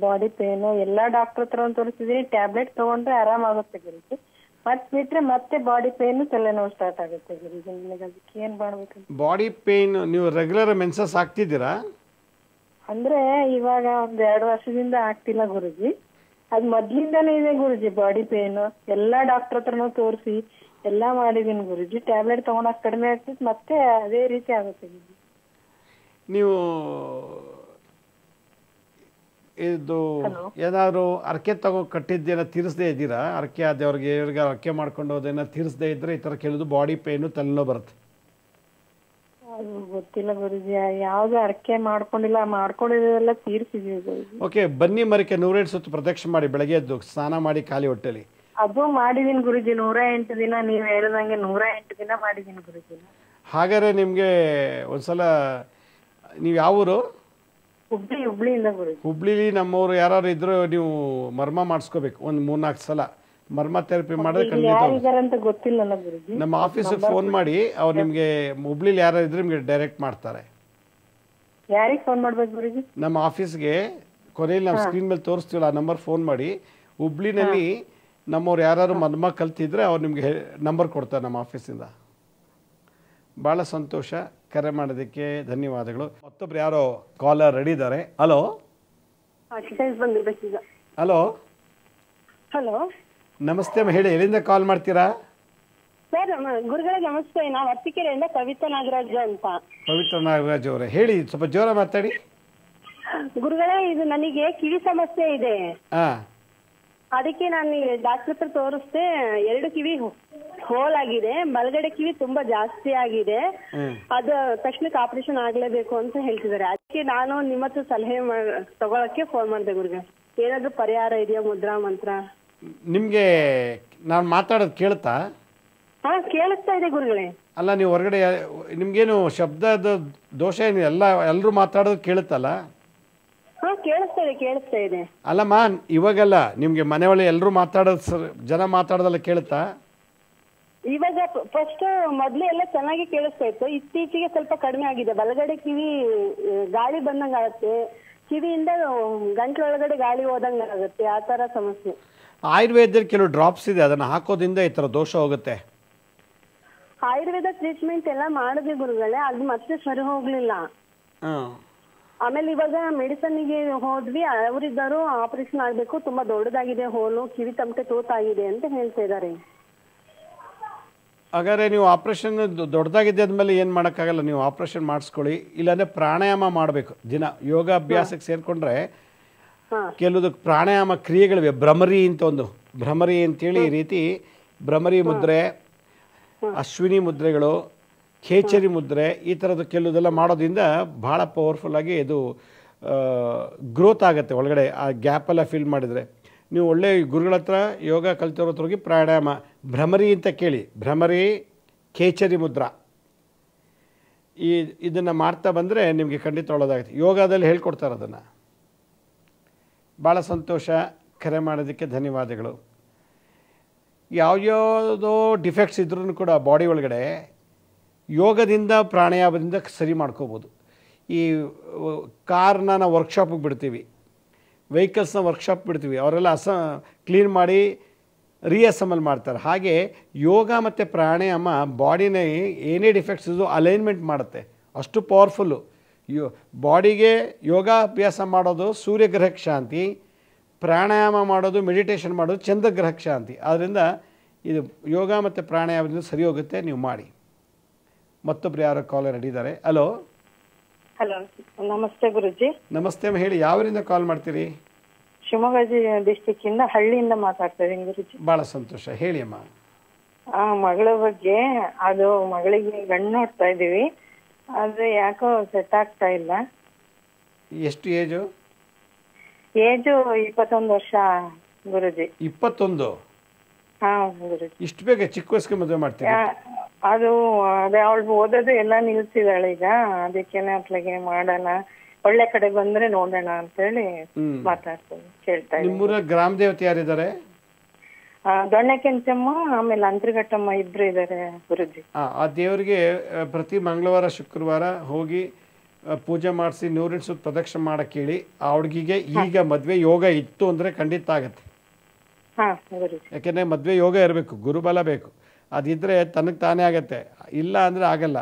ಬಾಡಿ ಪೇನ್ ಎಲ್ಲಾ ಡಾಕ್ಟರ್ ಹತ್ರ ತೋರಿಸಿದೀನಿ. ಟ್ಯಾಬ್ಲೆಟ್ ತಗೊಂಡ್ರೆ ಆರಾಮಾಗುತ್ತೆ ಗುರುಜಿ. ಮತ್ ಬಿಟ್ರೆ ಮತ್ತೆ ಬಾಡಿ ಪೇನ್, ತಲೆನೋವು ಸ್ಟಾರ್ಟ್ ಆಗುತ್ತೆ ಗುರುಜಿ. ನನಗೆ ಅದಕ್ಕೆ ಏನ್ ಮಾಡ್ಬೇಕು? ಬಾಡಿ ಪೇನ್, ನೀವು ರೆಗ್ಯುಲರ್ ಮೆನ್ಸಸ್ ಆಗ್ತಿದ್ದೀರಾ? ಅಂದ್ರೆ ಇವಾಗ 1-2 ವರ್ಷದಿಂದ ಆಗ್ತಿಲ್ಲ ಗುರುಜಿ. ಅದ್ ಮೊದ್ಲಿಂದಾನೇ ಇದೆ ಗುರುಜಿ ಬಾಡಿ ಪೇನ್. ಎಲ್ಲಾ ಡಾಕ್ಟರ್ ಹತ್ರನೂ ತೋರಿಸಿ ಎಲ್ಲಾ ಮಾಡಿದೀನಿ ಗುರುಜಿ. ಟ್ಯಾಬ್ಲೆಟ್ ತಗೊಂಡಾಗ ಕಡಿಮೆ ಆಗ್ತಿತ್ತು, ಮತ್ತೆ ಅದೇ ರೀತಿ ಆಗುತ್ತೆ ಗುರುಜಿ. ನೀವು ಇದು ಏನಾದ್ರು ಅರ್ಕೆ ಕಟ್ಟಿದ್ದೇನ ತೀರಿಸದೇ ಇದ್ದೀರಾ? ಅರ್ಕೆ ಆದವ್ರಿಗೆ ಇವ್ರಿಗೆ ಅರ್ಕೆ ಮಾಡ್ಕೊಂಡು ಹೋದೇನ ತೀರಿಸದೇ ಇದ್ರೆ ಈ ಥರ ಕೆಲವು ಬಾಡಿ ಪೇನು, ತಲೆನೋವು ಬರುತ್ತೆ. ಅದು ಗೊತ್ತಿಲ್ಲ ಗುರುಜಿ, ಯಾವ್ದು ಅರ್ಕೆ ಮಾಡ್ಕೊಂಡಿಲ್ಲ. ಮಾಡ್ಕೊಂಡಿದ್ದೆಲ್ಲ ತೀರ್ಸಿದೀವಿ ಗುರುಜಿ. ಓಕೆ, ಬನ್ನಿ ಮರಕ್ಕೆ 108 ಸುತ್ತು ಪ್ರದಕ್ಷಿಣೆ ಮಾಡಿ, ಬೆಳಗ್ಗೆ ಎದ್ದು ಸ್ನಾನ ಮಾಡಿ ಖಾಲಿ ಹೊಟ್ಟೆಲಿ. ಅದು ಮಾಡಿದೀನಿ ಗುರುಜಿ. 108 ದಿನ, ನೀವ್ ಹೇಳ್ದಂಗೆ 108 ದಿನ ಮಾಡಿದೀನಿ ಗುರುಜಿ. ಹಾಗಾದ್ರೆ ನಿಮ್ಗೆ ಒಂದ್ಸಲ, ನೀವು ಯಾವ ಊರು? ಹುಬ್ಳಿಯಿಂದ ಗುರುಜಿ. ಹುಬ್ಳಿಲಿ ನಮ್ಮವರು ಯಾರು ಇದ್ರು ನೀವು ಮರ್ಮ ಮಾಡಿಸ್ಕೋಬೇಕು. ಒಂದು 3-4 ಸಲ ಮರ್ಮ ಥೆರಪಿ ಮಾಡಿದ್ರೆ ಖಂಡಿತ. ಗೊತ್ತಿಲ್ಲ ಗುರುಜಿ. ನಮ್ಮ ಆಫೀಸಿಗೆ ಫೋನ್ ಮಾಡಿ, ಅವ್ರು ನಿಮಗೆ ಹುಬ್ಳಿಲಿ ಯಾರು ಇದ್ರೆ ನಿಮ್ಗೆ ಡೈರೆಕ್ಟ್ ಮಾಡ್ತಾರೆ. ಯಾರಿಗೆ ಫೋನ್ ಮಾಡ್ಬೇಕು ಗುರುಜಿ? ನಮ್ಮ ಆಫೀಸ್ಗೆ ಕೊನೆಯಲ್ಲಿ ನಾವು ಸ್ಕ್ರೀನ್ ಮೇಲೆ ತೋರಿಸ್ತೀವಲ್ಲ, ಆ ನಂಬರ್ ಫೋನ್ ಮಾಡಿ. ಹುಬ್ಳಿನಲ್ಲಿ ನಮ್ಮವ್ರು ಯಾರು ಮರ್ಮ ಕಲ್ತಿದ್ರೆ ಅವ್ರು ನಿಮಗೆ ನಂಬರ್ ಕೊಡ್ತಾರೆ ನಮ್ಮ ಆಫೀಸಿಂದ. ಭಾಳ ಸಂತೋಷ. ಕರೆ ಮಾಡೋದಕ್ಕೆ ಧನ್ಯವಾದಗಳು. ಮತ್ತೊಬ್ರು ಯಾರೋ ಕಾಲರ್ ರೆಡಿ ಇದ್ದಾರೆ. ಹಲೋ ಹಲೋ ಹಲೋ, ನಮಸ್ತೆ ಅಮ್ಮ, ಹೇಳಿ. ಎಲ್ಲಿಂದ ಕಾಲ್ ಮಾಡ್ತೀರಾ? ಸರ್ ಗುರುಗಳಿಗೆ ನಮಸ್ತೆ. ನಾವು ಅತ್ತಿಕೆರೆಯಿಂದ ಕವಿತಾ ನಾಗರಾಜ್ ಅಂತ. ಪವಿತ್ರ ನಾಗರಾಜ್ ಅವರೇ, ಹೇಳಿ. ಸ್ವಲ್ಪ ಜೋರ ಮಾತಾಡಿ. ಗುರುಗಳೇ, ಇದು ನನಗೆ ಕಿವಿ ಸಮಸ್ಯೆ ಇದೆ. ಹಾಂ, ಅದಕ್ಕೆ ನಾನು ಡಾಕ್ಟರ್ ಹತ್ರ ತೋರಿಸ್ದೆ. 2 ಕಿವಿ ಹೋಲ್ ಆಗಿದೆ, ಬಲಗಡೆ ಕಿವಿ ತುಂಬಾ ಜಾಸ್ತಿ ಆಗಿದೆ. ಅದು ತಕ್ಷಣಕ್ಕೆ ಆಪರೇಷನ್ ಆಗ್ಲೇಬೇಕು ಅಂತ ಹೇಳ್ತಿದ್ದಾರೆ. ಅದಕ್ಕೆ ನಾನು ನಿಮ್ಮ ಹತ್ರ ಸಲಹೆ ತಗೊಳಕ್ಕೆ ಫೋನ್ ಮಾಡಿದೆ ಗುರುಗಳೇ. ಏನಾದ್ರು ಪರಿಹಾರ ಇದೆಯಾ, ಮುದ್ರಾ ಮಂತ್ರ? ನಿಮಗೆ ನಾನು ಮಾತಾಡೋದು ಕೇಳ್ತಾ? ಹಾ, ಕೇಳಿಸ್ತಾ ಇದೆ ಗುರುಗಳೇ. ಅಲ್ಲ, ನೀವು ಹೊರಗಡೆ ನಿಮಗೇನು ಶಬ್ದದ ದೋಷ ಏನು? ಎಲ್ಲರೂ ಮಾತಾಡೋದು ಕೇಳುತ್ತಲ್ಲ? ಹಾ, ಕೇಳಿಸ್ತಾ ಇದೆ. ಅಲ್ಲಮ್ಮ, ಇವಾಗಲ್ಲ, ನಿಮಗೆ ಮನೆ ಒಳಗೆ ಎಲ್ಲರೂ ಮಾತಾಡೋದು ಜನ ಮಾತಾಡೋದಲ್ಲ ಕೇಳುತ್ತಾ? ಇವಾಗ ಫಸ್ಟ್ ಮೊದ್ಲು ಎಲ್ಲ ಚೆನ್ನಾಗಿ ಕೇಳಿಸ್ತಾ ಇತ್ತು. ಇತ್ತೀಚೆಗೆ ಸ್ವಲ್ಪ ಕಡಿಮೆ ಆಗಿದೆ. ಬಲಗಡೆ ಕಿವಿ ಗಾಳಿ ಬಂದಂಗ ಆಗುತ್ತೆ, ಕಿವಿಯಿಂದ ಗಂಟ್ಲೊಳಗಡೆ ಗಾಳಿ ಹೋದಂಗ ಆಗುತ್ತೆ, ಆ ತರ ಸಮಸ್ಯೆ. ಆಯುರ್ವೇದದಲ್ಲಿ ಕೆಲವು ಡ್ರಾಪ್ಸ್ ಇದೆ, ಅದನ್ನು ಹಾಕೋದ್ರಿಂದ ಈ ಥರ ದೋಷ ಹೋಗುತ್ತೆ. ಆಯುರ್ವೇದ ಟ್ರೀಟ್ಮೆಂಟ್ ಎಲ್ಲ ಮಾಡಿದ್ವಿ ಗುರುಗಳೇ, ಅದು ಮತ್ತೆ ಸರಿ ಹೋಗ್ಲಿಲ್ಲ. ಆಮೇಲೆ ಇವಾಗ ಮೆಡಿಸನ್ಗೆ ಹೋದ್ವಿ, ಅವರಿದ್ದರು ಆಪರೇಷನ್ ಆಗ್ಬೇಕು, ತುಂಬಾ ದೊಡ್ಡದಾಗಿದೆ ಹೋಲು, ಕಿವಿ ತಮಟೆ ತೂತಾಗಿದೆ ಅಂತ ಹೇಳ್ತಾ ಇದ್ದಾರೆ. ಹಾಗಾದ್ರೆ ನೀವು ಆಪ್ರೇಷನ್ ದೊಡ್ಡದಾಗಿದೆ ಅಂದಮೇಲೆ ಏನು ಮಾಡೋಕ್ಕಾಗಲ್ಲ, ನೀವು ಆಪ್ರೇಷನ್ ಮಾಡಿಸ್ಕೊಳ್ಳಿ. ಇಲ್ಲಾಂದರೆ ಪ್ರಾಣಾಯಾಮ ಮಾಡಬೇಕು. ದಿನ ಯೋಗ ಅಭ್ಯಾಸಕ್ಕೆ ಸೇರಿಕೊಂಡ್ರೆ ಕೆಲವು ಪ್ರಾಣಾಯಾಮ ಕ್ರಿಯೆಗಳಿವೆ. ಭ್ರಮರಿ ಅಂತೇಳಿ ಈ ರೀತಿ ಭ್ರಮರಿ ಮುದ್ರೆ, ಅಶ್ವಿನಿ ಮುದ್ರೆಗಳು, ಖೇಚರಿ ಮುದ್ರೆ, ಈ ಥರದ್ದು ಕೆಲವುದೆಲ್ಲ ಮಾಡೋದ್ರಿಂದ ಭಾಳ ಪವರ್ಫುಲ್ಲಾಗಿ ಇದು ಗ್ರೋತ್ ಆಗುತ್ತೆ ಒಳಗಡೆ. ಆ ಗ್ಯಾಪೆಲ್ಲ ಫಿಲ್ ಮಾಡಿದರೆ ನೀವು ಒಳ್ಳೆ ಗುರುಗಳ ಹತ್ರ ಯೋಗ ಕಲ್ತಿರೋ ಹತ್ರ ಹೋಗಿ ಪ್ರಾಣಾಯಾಮ ಭ್ರಮರಿ ಅಂತ ಕೇಳಿ, ಭ್ರಮರಿ ಖೇಚರಿ ಮುದ್ರಾ, ಇದನ್ನು ಮಾಡ್ತಾ ಬಂದರೆ ನಿಮಗೆ ಖಂಡಿತ ಒಳ್ಳೆದಾಗುತ್ತೆ. ಯೋಗದಲ್ಲಿ ಹೇಳ್ಕೊಡ್ತಾರೆ ಅದನ್ನು. ಭಾಳ ಸಂತೋಷ, ಕರೆ ಮಾಡೋದಕ್ಕೆ ಧನ್ಯವಾದಗಳು. ಯಾವ್ಯಾವುದೋ ಡಿಫೆಕ್ಟ್ಸ್ ಇದ್ರೂ ಕೂಡ ಬಾಡಿ ಒಳಗಡೆ ಯೋಗದಿಂದ ಪ್ರಾಣಾಯಾಮದಿಂದ ಸರಿ ಮಾಡ್ಕೋಬೋದು. ಈ ಕಾರ್ನ ನಾವು ವರ್ಕ್ಶಾಪಿಗೆ ಬಿಡ್ತೀವಿ, ವೆಹಿಕಲ್ಸ್ನ ವರ್ಕ್ಶಾಪ್ ಬಿಡ್ತೀವಿ, ಅವರೆಲ್ಲ ಕ್ಲೀನ್ ಮಾಡಿ ರೀಅಸೆಂಬಲ್ ಮಾಡ್ತಾರೆ. ಹಾಗೆ ಯೋಗ ಮತ್ತು ಪ್ರಾಣಾಯಾಮ ಬಾಡಿನ ಏನೇ ಡಿಫೆಕ್ಟ್ಸ್ ಇದ್ದು ಅಲೈನ್ಮೆಂಟ್ ಮಾಡುತ್ತೆ, ಅಷ್ಟು ಪವರ್ಫುಲ್ಲು. ಬಾಡಿಗೆ ಯೋಗಾಭ್ಯಾಸ ಮಾಡೋದು ಸೂರ್ಯಗ್ರಹಕ್ಕೆ ಶಾಂತಿ, ಪ್ರಾಣಾಯಾಮ ಮಾಡೋದು ಮೆಡಿಟೇಷನ್ ಮಾಡೋದು ಚಂದ್ರಗ್ರಹಕ್ಕೆ ಶಾಂತಿ. ಆದ್ದರಿಂದ ಇದು ಯೋಗ ಮತ್ತು ಪ್ರಾಣಾಯಾಮದಿಂದ ಸರಿ ಹೋಗುತ್ತೆ, ನೀವು ಮಾಡಿ. ಮತ್ತೊಬ್ರು ಯಾರೋ ಕಾಲರ್ ಹಿಡಿದ್ದಾರೆ. ಹಲೋ. ಹಲೋ, ನಮಸ್ತೆ ಗುರುಜಿ. ನಮಸ್ತೆ, ಹೇಳಿ, ಯಾವರಿಂದ ಕಾಲ್ ಮಾಡ್ತೀರಿ? ಶಿವಮೊಗ್ಗ ಡಿಸ್ಟಿಕ್ ಇಂದ, ಹಳ್ಳಿಯಿಂದ ಮಾತಾಡ್ತಾ ಇದೀನಿ ಗುರುಜಿ. ಭಾಳ ಸಂತೋಷ, ಹೇಳಿ ಅಮ್ಮ. ಮಗಳ ಬಗ್ಗೆ, ಅದು ಮಗಳಿಗೆ ಗಂಡು ನೋಡ್ತಾ ಇದೀವಿ, ಅದು ಯಾಕೋ ಸೆಟ್ ಆಗ್ತಾ ಇಲ್ಲ. ಎಷ್ಟು ಏಜು? ಏಜು 21 ವರ್ಷ ಗುರುಜಿ. 21? ಹಾ ಗುರುಜಿ. ಇಷ್ಟು ಬೇಗ ಚಿಕ್ಕ ವಯಸ್ಸಿಗೆ ಮದುವೆ ಮಾಡ್ತೀವಿ? ಅದು ಅದೇ ಅವಳು ಓದೋದು ಎಲ್ಲ ನಿಲ್ಸಿದಾಳೆ ಈಗ, ಅದಕ್ಕೇನೆ ಅತ್ಲಾಗೆ ಮಾಡೋಣ, ಒಳ್ಳೆ ಕಡೆ ಬಂದ್ರೆ ನೋಡೋಣ ಅಂತ ಹೇಳಿ ಮಾತಾಡ್ತೀನಿ, ಕೇಳ್ತಾ ಇದ್ದೀನಿ. ನಿಮ್ಮೂರ ಗ್ರಾಮ ದೇವತೆ ಯಾರಿದ್ದಾರೆ? ದೊಣ್ಣೆ ಕೆಂಚಮ್ಮ, ಆಮೇಲೆ ಅಂತರಿಘಟ್ಟಮ್ಮ, ಇಬ್ರು ಇದ್ದಾರೆ ಗುರುಜಿ. ಆ ದೇವರಿಗೆ ಪ್ರತಿ ಮಂಗಳವಾರ ಶುಕ್ರವಾರ ಹೋಗಿ ಪೂಜೆ ಮಾಡಿಸಿ 108 ಸುತ್ತ ಪ್ರದಕ್ಷಿಣೆ ಮಾಡಕ್ಕೆ ಹೇಳಿ. ಆ ಹುಡುಗಿಗೆ ಈಗ ಮದುವೆ ಯೋಗ ಇತ್ತು ಅಂದರೆ ಖಂಡಿತ ಆಗುತ್ತೆ. ಯಾಕೆಂದರೆ ಮದುವೆ ಯೋಗ ಇರಬೇಕು, ಗುರುಬಲ ಬೇಕು. ಅದಿದ್ದರೆ ತನಗೆ ತಾನೇ ಆಗತ್ತೆ, ಇಲ್ಲ ಅಂದರೆ ಆಗಲ್ಲ.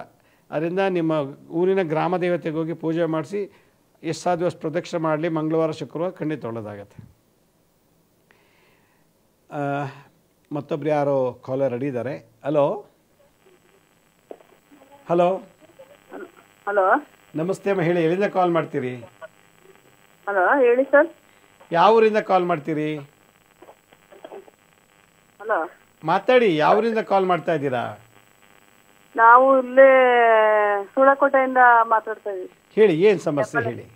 ಅದರಿಂದ ನಿಮ್ಮ ಊರಿನ ಗ್ರಾಮ ದೇವತೆಗೆ ಹೋಗಿ ಪೂಜೆ ಮಾಡಿಸಿ ಎಷ್ಟು ದಿವಸ ಪ್ರದಕ್ಷಿಣೆ ಮಾಡಲಿ, ಮಂಗಳವಾರ ಶುಕ್ರವಾರ ಖಂಡಿತ ಒಳ್ಳೆಯದಾಗತ್ತೆ. ಮತ್ತೊಬ್ರು ಯಾರೋ caller ready. Hello. Hello. Hello, ನಮಸ್ತೆ ಅಮ್ಮ, ಹೇಳಿ, ಎಲ್ಲಿಂದ ಕಾಲ್ ಮಾಡ್ತೀರಿ? ಹಲೋ, ಹೇಳಿ ಸರ್. ಯಾವ ಊರಿಂದ ಕಾಲ್ ಮಾಡ್ತೀರಿ? ಹಲೋ, ಮಾತಾಡಿ, ಯಾವ ಊರಿಂದ ಕಾಲ್ ಮಾಡ್ತಾ ಇದ್ದೀರಾ? ನಾವು ಇಲ್ಲೇ ಸುಳಕೋಟೆಯಿಂದ ಮಾತಾಡ್ತಾ ಇದೀವಿ. ಹೇಳಿ, ಏನು ಸಮಸ್ಯೆ ಹೇಳಿ.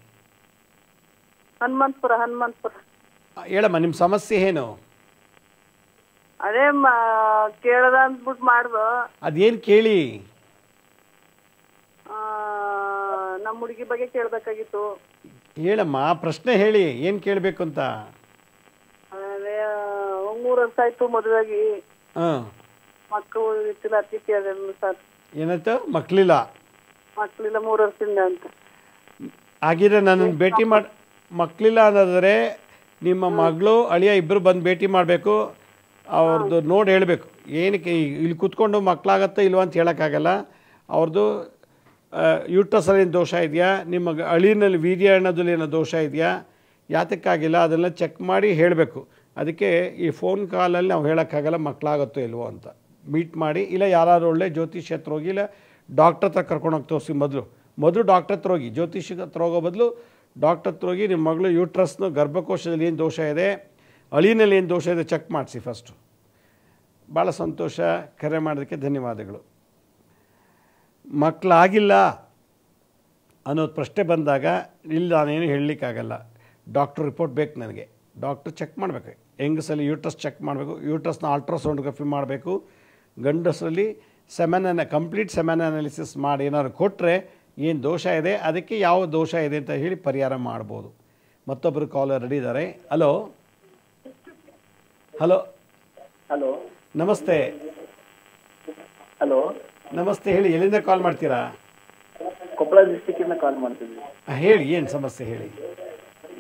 ಹನುಮಂತಪುರ. ಹೇಳಮ್ಮ, ನಿಮ್ಮ ಸಮಸ್ಯೆ ಏನು? ಅದೇ ಕೇಳದ ಅಂದ್ಬಿಟ್ಟು ಮಾಡ್ದು. ಅದೇನು ಕೇಳಿ? ನಮ್ಮ ಹುಡುಗಿ ಬಗ್ಗೆ ಕೇಳ್ಬೇಕಾಗಿತ್ತು. ಹೇಳಮ್ಮ, ಪ್ರಶ್ನೆ ಹೇಳಿ, ಏನು ಕೇಳಬೇಕು ಅಂತ. ಅದೇ 3 ವರ್ಷ ಆಯ್ತು ಮದುವೆಯಾಗಿ, ಮಕ್ಕಳು ಇತ್ತಿಲ್ಲ, ಅತಿಥಿ ಅದ ಸರ್. ಏನಾಯ್ತು? ಮಕ್ಕಳಿಲ್ಲ 3 ವರ್ಷದಿಂದ ಅಂತ ಆಗಿದ್ರೆ ನನ್ನನ್ನು ಭೇಟಿ ಮಾಡಿ. ಮಕ್ಕಳಿಲ್ಲ ಅನ್ನೋದಾದರೆ ನಿಮ್ಮ ಮಗಳು ಅಳಿಯ ಇಬ್ಬರು ಬಂದು ಭೇಟಿ ಮಾಡಬೇಕು. ಅವ್ರದ್ದು ನೋಡಿ ಹೇಳಬೇಕು. ಏನಕ್ಕೆ ಇಲ್ಲಿ ಕೂತ್ಕೊಂಡು ಮಕ್ಕಳಾಗತ್ತಾ ಇಲ್ವ ಅಂತ ಹೇಳೋಕ್ಕಾಗಲ್ಲ. ಅವ್ರದ್ದು ಯೂಟ್ರಸಲ್ಲಿ ಏನು ದೋಷ ಇದೆಯಾ, ನಿಮ್ಮ ಅಳಿನಲ್ಲಿ ವೀರ್ಯ ಅನ್ನೋದ್ರಲ್ಲಿ ಏನೋ ದೋಷ ಇದೆಯಾ, ಯಾತಕ್ಕಾಗಿಲ್ಲ, ಅದೆಲ್ಲ ಚೆಕ್ ಮಾಡಿ ಹೇಳಬೇಕು. ಅದಕ್ಕೆ ಈ ಫೋನ್ ಕಾಲಲ್ಲಿ ನಾವು ಹೇಳೋಕ್ಕಾಗಲ್ಲ ಮಕ್ಕಳಾಗತ್ತೋ ಇಲ್ವೋ ಅಂತ. ಮೀಟ್ ಮಾಡಿ, ಇಲ್ಲ ಯಾರು ಒಳ್ಳೆ ಜ್ಯೋತಿಷ್ಯ ಹತ್ರ ಹೋಗಿ, ಇಲ್ಲ ಡಾಕ್ಟ್ರ್ ಹತ್ರ ಕರ್ಕೊಂಡೋಗಿ ತೋರಿಸಿ. ಮೊದಲು ಡಾಕ್ಟ್ರ್ ಹತ್ರ ಹೋಗಿ, ಜ್ಯೋತಿಷ್ಯ ಹತ್ರ ಹೋಗೋ ಬದಲು ಡಾಕ್ಟರ್ ಹತ್ರ ಹೋಗಿ ನಿಮ್ಮ ಮಗಳು ಯೂಟ್ರಸ್ನ ಗರ್ಭಕೋಶದಲ್ಲಿ ಏನು ದೋಷ ಇದೆ, ಅಳಿನಲ್ಲಿ ಏನು ದೋಷ ಇದೆ ಚೆಕ್ ಮಾಡಿಸಿ ಫಸ್ಟು. ಭಾಳ ಸಂತೋಷ, ಕರೆ ಮಾಡೋದಕ್ಕೆ ಧನ್ಯವಾದಗಳು. ಮಕ್ಕಳಾಗಿಲ್ಲ ಅನ್ನೋದು ಪ್ರಶ್ನೆ ಬಂದಾಗ ಇಲ್ಲಿ ನಾನೇನು ಹೇಳಲಿಕ್ಕಾಗಲ್ಲ. ಡಾಕ್ಟ್ರ್ ರಿಪೋರ್ಟ್ ಬೇಕು ನನಗೆ. ಡಾಕ್ಟ್ರು ಚೆಕ್ ಮಾಡಬೇಕು. ಹೆಂಗಸಲ್ಲಿ ಯೂಟ್ರಸ್ ಚೆಕ್ ಮಾಡಬೇಕು, ಯೂಟ್ರಸ್ನ ಅಲ್ಟ್ರಾಸೌಂಡ್ಗ್ರಫಿ ಮಾಡಬೇಕು. ಗಂಡಸರಲ್ಲಿ ಕಂಪ್ಲೀಟ್ ಸೆಮೆನ್ ಅನಾಲಿಸಿಸ್ ಮಾಡಿ ಏನಾದ್ರು ಕೊಟ್ಟರೆ ಏನು ದೋಷ ಇದೆ, ಅದಕ್ಕೆ ಯಾವ ದೋಷ ಇದೆ ಅಂತ ಹೇಳಿ ಪರಿಹಾರ ಮಾಡ್ಬೋದು. ಮತ್ತೊಬ್ಬರು ಕಾಲರ್ ರೆಡಿ ಇದ್ದಾರೆ. ಹಲೋ ಹಲೋ ಹಲೋ ನಮಸ್ತೆ. ಹಲೋ ನಮಸ್ತೆ, ಹೇಳಿ. ಎಲ್ಲಿಂದ ಕಾಲ್ ಮಾಡ್ತೀರಾ? ಕೊಪ್ಪಳ ಡಿಸ್ಟಿಕ್ಕಿಂದ ಕಾಲ್ ಮಾಡ್ತಿದ್ವಿ. ಹೇಳಿ, ಏನು ಸಮಸ್ಯೆ ಹೇಳಿ.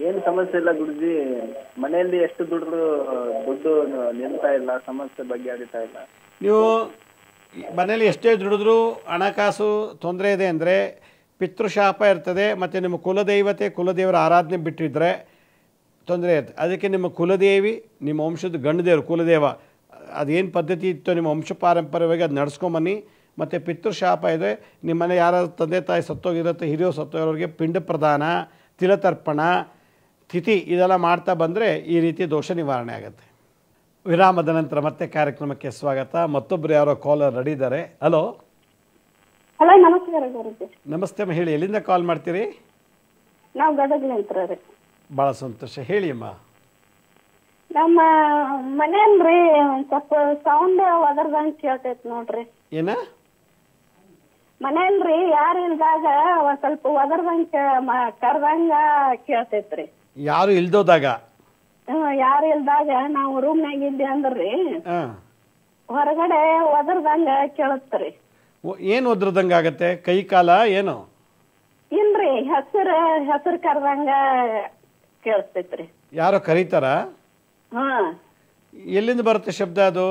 ಏನು ಸಮಸ್ಯೆ ಇಲ್ಲ ಗುರುಜಿ, ಮನೆಯಲ್ಲಿ ಎಷ್ಟು ದುಡ್ಡು ನಿಲ್ತಾ ಇಲ್ಲ, ಸಮಸ್ಯೆ ಬಗ್ಗೆ ಅರಿತಾ ಇಲ್ಲ. ನೀವು ಮನೇಲಿ ಎಷ್ಟೇ ದುಡಿದ್ರೂ ಹಣಕಾಸು ತೊಂದರೆ ಇದೆ ಅಂದರೆ ಪಿತೃಶಾಪ ಇರ್ತದೆ, ಮತ್ತು ನಿಮ್ಮ ಕುಲದೇವರ ಆರಾಧನೆ ಬಿಟ್ಟಿದ್ರೆ ತೊಂದರೆ ಇರ್ತದೆ. ಅದಕ್ಕೆ ನಿಮ್ಮ ಕುಲದೇವಿ, ನಿಮ್ಮ ವಂಶದ ಗಂಡದೇವರು ಕುಲದೇವ ಅದೇನು ಪದ್ಧತಿ ಇತ್ತು ನಿಮ್ಮ ವಂಶ ಪಾರಂಪರ್ಯವಾಗಿ ಅದು ನಡ್ಸ್ಕೊಂಬನ್ನಿ. ಮತ್ತು ಪಿತೃಶಾಪ ಇದೆ, ನಿಮ್ಮ ಮನೆ ಯಾರಾದ್ರು ತಂದೆ ತಾಯಿ ಸತ್ತೋಗಿರುತ್ತೆ, ಹಿರಿಯರು ಸತ್ತೋಗಿರೋರಿಗೆ ಪಿಂಡ ಪ್ರದಾನ, ತಿಲತರ್ಪಣ, ತಿಥಿ ಇದೆಲ್ಲ ಮಾಡ್ತಾ ಬಂದರೆ ಈ ರೀತಿ ದೋಷ ನಿವಾರಣೆ ಆಗುತ್ತೆ. ವಿರಾಮದ ನಂತರ ಮತ್ತೆ ಕಾರ್ಯಕ್ರಮಕ್ಕೆ ಸ್ವಾಗತ. ಮತ್ತೊಬ್ಬರು ಯಾರೋ ಕಾಲರ್ ರೆಡಿ ಇದ್ದಾರೆ. ಹಲೋ ಹಲೋ, ನಮಸ್ಕಾರ ಗುರುಜಿ. ನಮಸ್ತೆ ಅಮ್ಮ, ಹೇಳಿ. ಎಲ್ಲಿಂದ ಕಾಲ್ ಮಾಡ್ತೀರಿ? ನಾವು ಗದಗ್ಲಿಂತ್ರ ರೀ. ಭಾಳ ಸಂತೋಷ, ಹೇಳಿ ಅಮ್ಮ. ನಮ್ಮ ಮನೆಯಲ್ರಿ ಸ್ವಲ್ಪ ಸೌಂಡ್ ಒದರ್ದಂಗ್ ಕೇಳ್ತೈತಿ ನೋಡ್ರಿ. ಏನ ಮನೆಯಲ್ರಿ ಯಾರು ಇಲ್ದಾಗ ಒಂದ್ ಸ್ವಲ್ಪ ಒದರ್ದಂಗ್ ಕರ್ದಂಗ ಕೇಳ್ತೈತ್ರಿ. ಯಾರು ಇಲ್ದೋದಾಗ? ಯಾರು ಇಲ್ದಾಗ ನಾವು ರೂಮ್ನಾಗ ಇದ್ವಿ ಅಂದ್ರಿ ಹೊರಗಡೆ ಒದರ್ದಂಗ ಕೇಳತ್ರಿ. ಏನು ಒದ್ರದಂಗೆ ಆಗತ್ತೆ? ಕೈ ಕಾಲ ಏನು? ಇಲ್ರಿ, ಹೆಸರು ಕರ್ದಂಗ ಕೇಳಿಸ್ತೈತ್ರಿ. ಯಾರೋ ಕರೀತಾರ? ಹಾ. ಎಲ್ಲಿಂದ ಬರುತ್ತೆ ಶಬ್ದ ಅದು?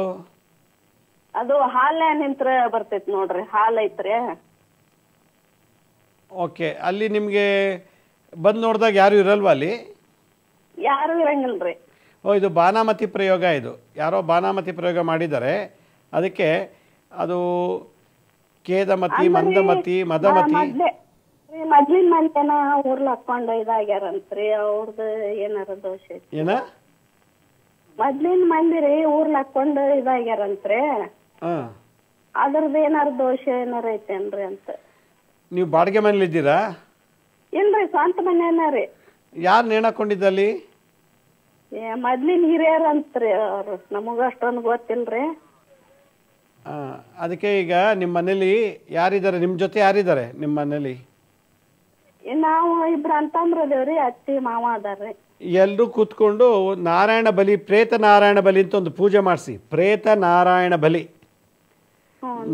ಅದು ಹಾಲ ನಿಂತ್ರ ಬರ್ತೈತಿ ನೋಡ್ರಿ. ಹಾಲ್ ಐತ್ರಿ. ಓಕೆ. ಅಲ್ಲಿ ನಿಮಗೆ ಬಂದು ನೋಡಿದಾಗ ಯಾರು ಇರಲ್ವಾ ಅಲ್ಲಿ? ಯಾರು ಇರಂಗಿಲ್ರಿ. ಓ, ಇದು ಬಾನಾಮತಿ ಪ್ರಯೋಗ. ಇದು ಯಾರೋ ಬಾನಾಮತಿ ಪ್ರಯೋಗ ಮಾಡಿದ್ದಾರೆ. ಅದಕ್ಕೆ ಅದು ಕೇದಮತಿ, ಮಂದಮತಿ, ಮದಮತಿ. ಮೊದ್ಲಿನ ಮಂದಿನ ಊರ್ಲ ಹಾಕೊಂಡು ಇದಾಗ್ಯಾರಂತ್ರಿ. ಅವ್ರದ್ದು ಏನಾರ ದೋಷ ಐತಿ. ಏನ? ಮೊದ್ಲಿನ ಮಂದಿರಿ ಊರ್ಲ ಹಾಕೊಂಡು ಇದಾಗ್ಯಾರಂತ್ರಿ. ಅದ್ರದ್ದು ಏನಾರ ದೋಷ ಏನಾರ ಐತೇನ್ರಿ ಅಂತ. ನೀವು ಬಾಡಿಗೆ ಮನೇಲಿ ಇದ್ದೀರಾ? ಇಲ್ರಿ, ಸ್ವಂತ ಮನೇನ ರೀ. ಯಾರು ನೇಣು ಹಾಕೊಂಡಿದ್ದಲ್ಲಿ? ಮೊದ್ಲಿನ ಹಿರಿಯರಂತ್ರಿ ಅವ್ರು. ನಮಗ ಅಷ್ಟೊಂದು ಗೊತ್ತಿಲ್ರಿ. ಅದಕ್ಕೆ ಈಗ ನಿಮ್ಮ ಮನೇಲಿ ಯಾರಿದ್ದಾರೆ? ನಿಮ್ಮ ಜೊತೆ ಯಾರಿದ್ದಾರೆ ನಿಮ್ಮ ಮನೇಲಿ? ನಾವು ಇಬ್ರು ಅಂತಂದ್ರದೇವ್ರಿ, ಅತ್ತಿ ಮಾವ ಅದಾರ್ರಿ. ಎಲ್ಲರೂ ಕೂತ್ಕೊಂಡು ನಾರಾಯಣ ಬಲಿ, ಪ್ರೇತ ನಾರಾಯಣ ಬಲಿ ಅಂತ ಒಂದು ಪೂಜೆ ಮಾಡಿಸಿ. ಪ್ರೇತ ನಾರಾಯಣ ಬಲಿ,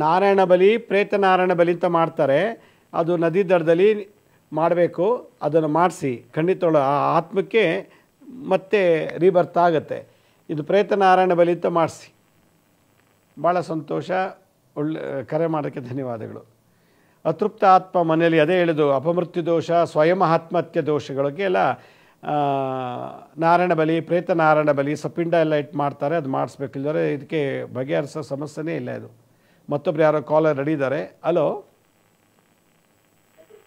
ನಾರಾಯಣ ಬಲಿ, ಪ್ರೇತ ನಾರಾಯಣ ಬಲಿ ಅಂತ ಮಾಡ್ತಾರೆ. ಅದು ನದಿ ದಡದಲ್ಲಿ ಮಾಡಬೇಕು. ಅದನ್ನು ಮಾಡಿಸಿ ಖಂಡಿತ ಆ ಆತ್ಮಕ್ಕೆ ಮತ್ತೆ ರೀಬರ್ತ್ ಆಗುತ್ತೆ. ಇದು ಪ್ರೇತ ನಾರಾಯಣ ಬಲಿ ಅಂತ ಮಾಡಿಸಿ. ಭಾಳ ಸಂತೋಷ. ಒಳ್ಳೆ ಕರೆ ಮಾಡೋಕ್ಕೆ ಧನ್ಯವಾದಗಳು. ಅತೃಪ್ತ ಆತ್ಮ ಮನೆಯಲ್ಲಿ ಅದೇ ಹೇಳಿದು, ಅಪಮೃತ್ಯು ದೋಷ, ಸ್ವಯಂ ಆತ್ಮಹತ್ಯೆ ದೋಷಗಳಿಗೆ ಎಲ್ಲ ನಾರಾಯಣ ಬಲಿ, ಪ್ರೇತ ನಾರಾಯಣ ಬಲಿ, ಸಪಿಂಡ ಎಲ್ಲ ಇಟ್ಟು ಮಾಡ್ತಾರೆ. ಅದು ಮಾಡಿಸ್ಬೇಕಿಲ್ಲದ್ರೆ ಇದಕ್ಕೆ ಬಗೆಹರಿಸೋ ಸಮಸ್ಯೆನೇ ಇಲ್ಲ ಇದು. ಮತ್ತೊಬ್ರು ಯಾರೋ ಕಾಲರ್ ರೆಡಿ ಇದ್ದಾರೆ. ಹಲೋ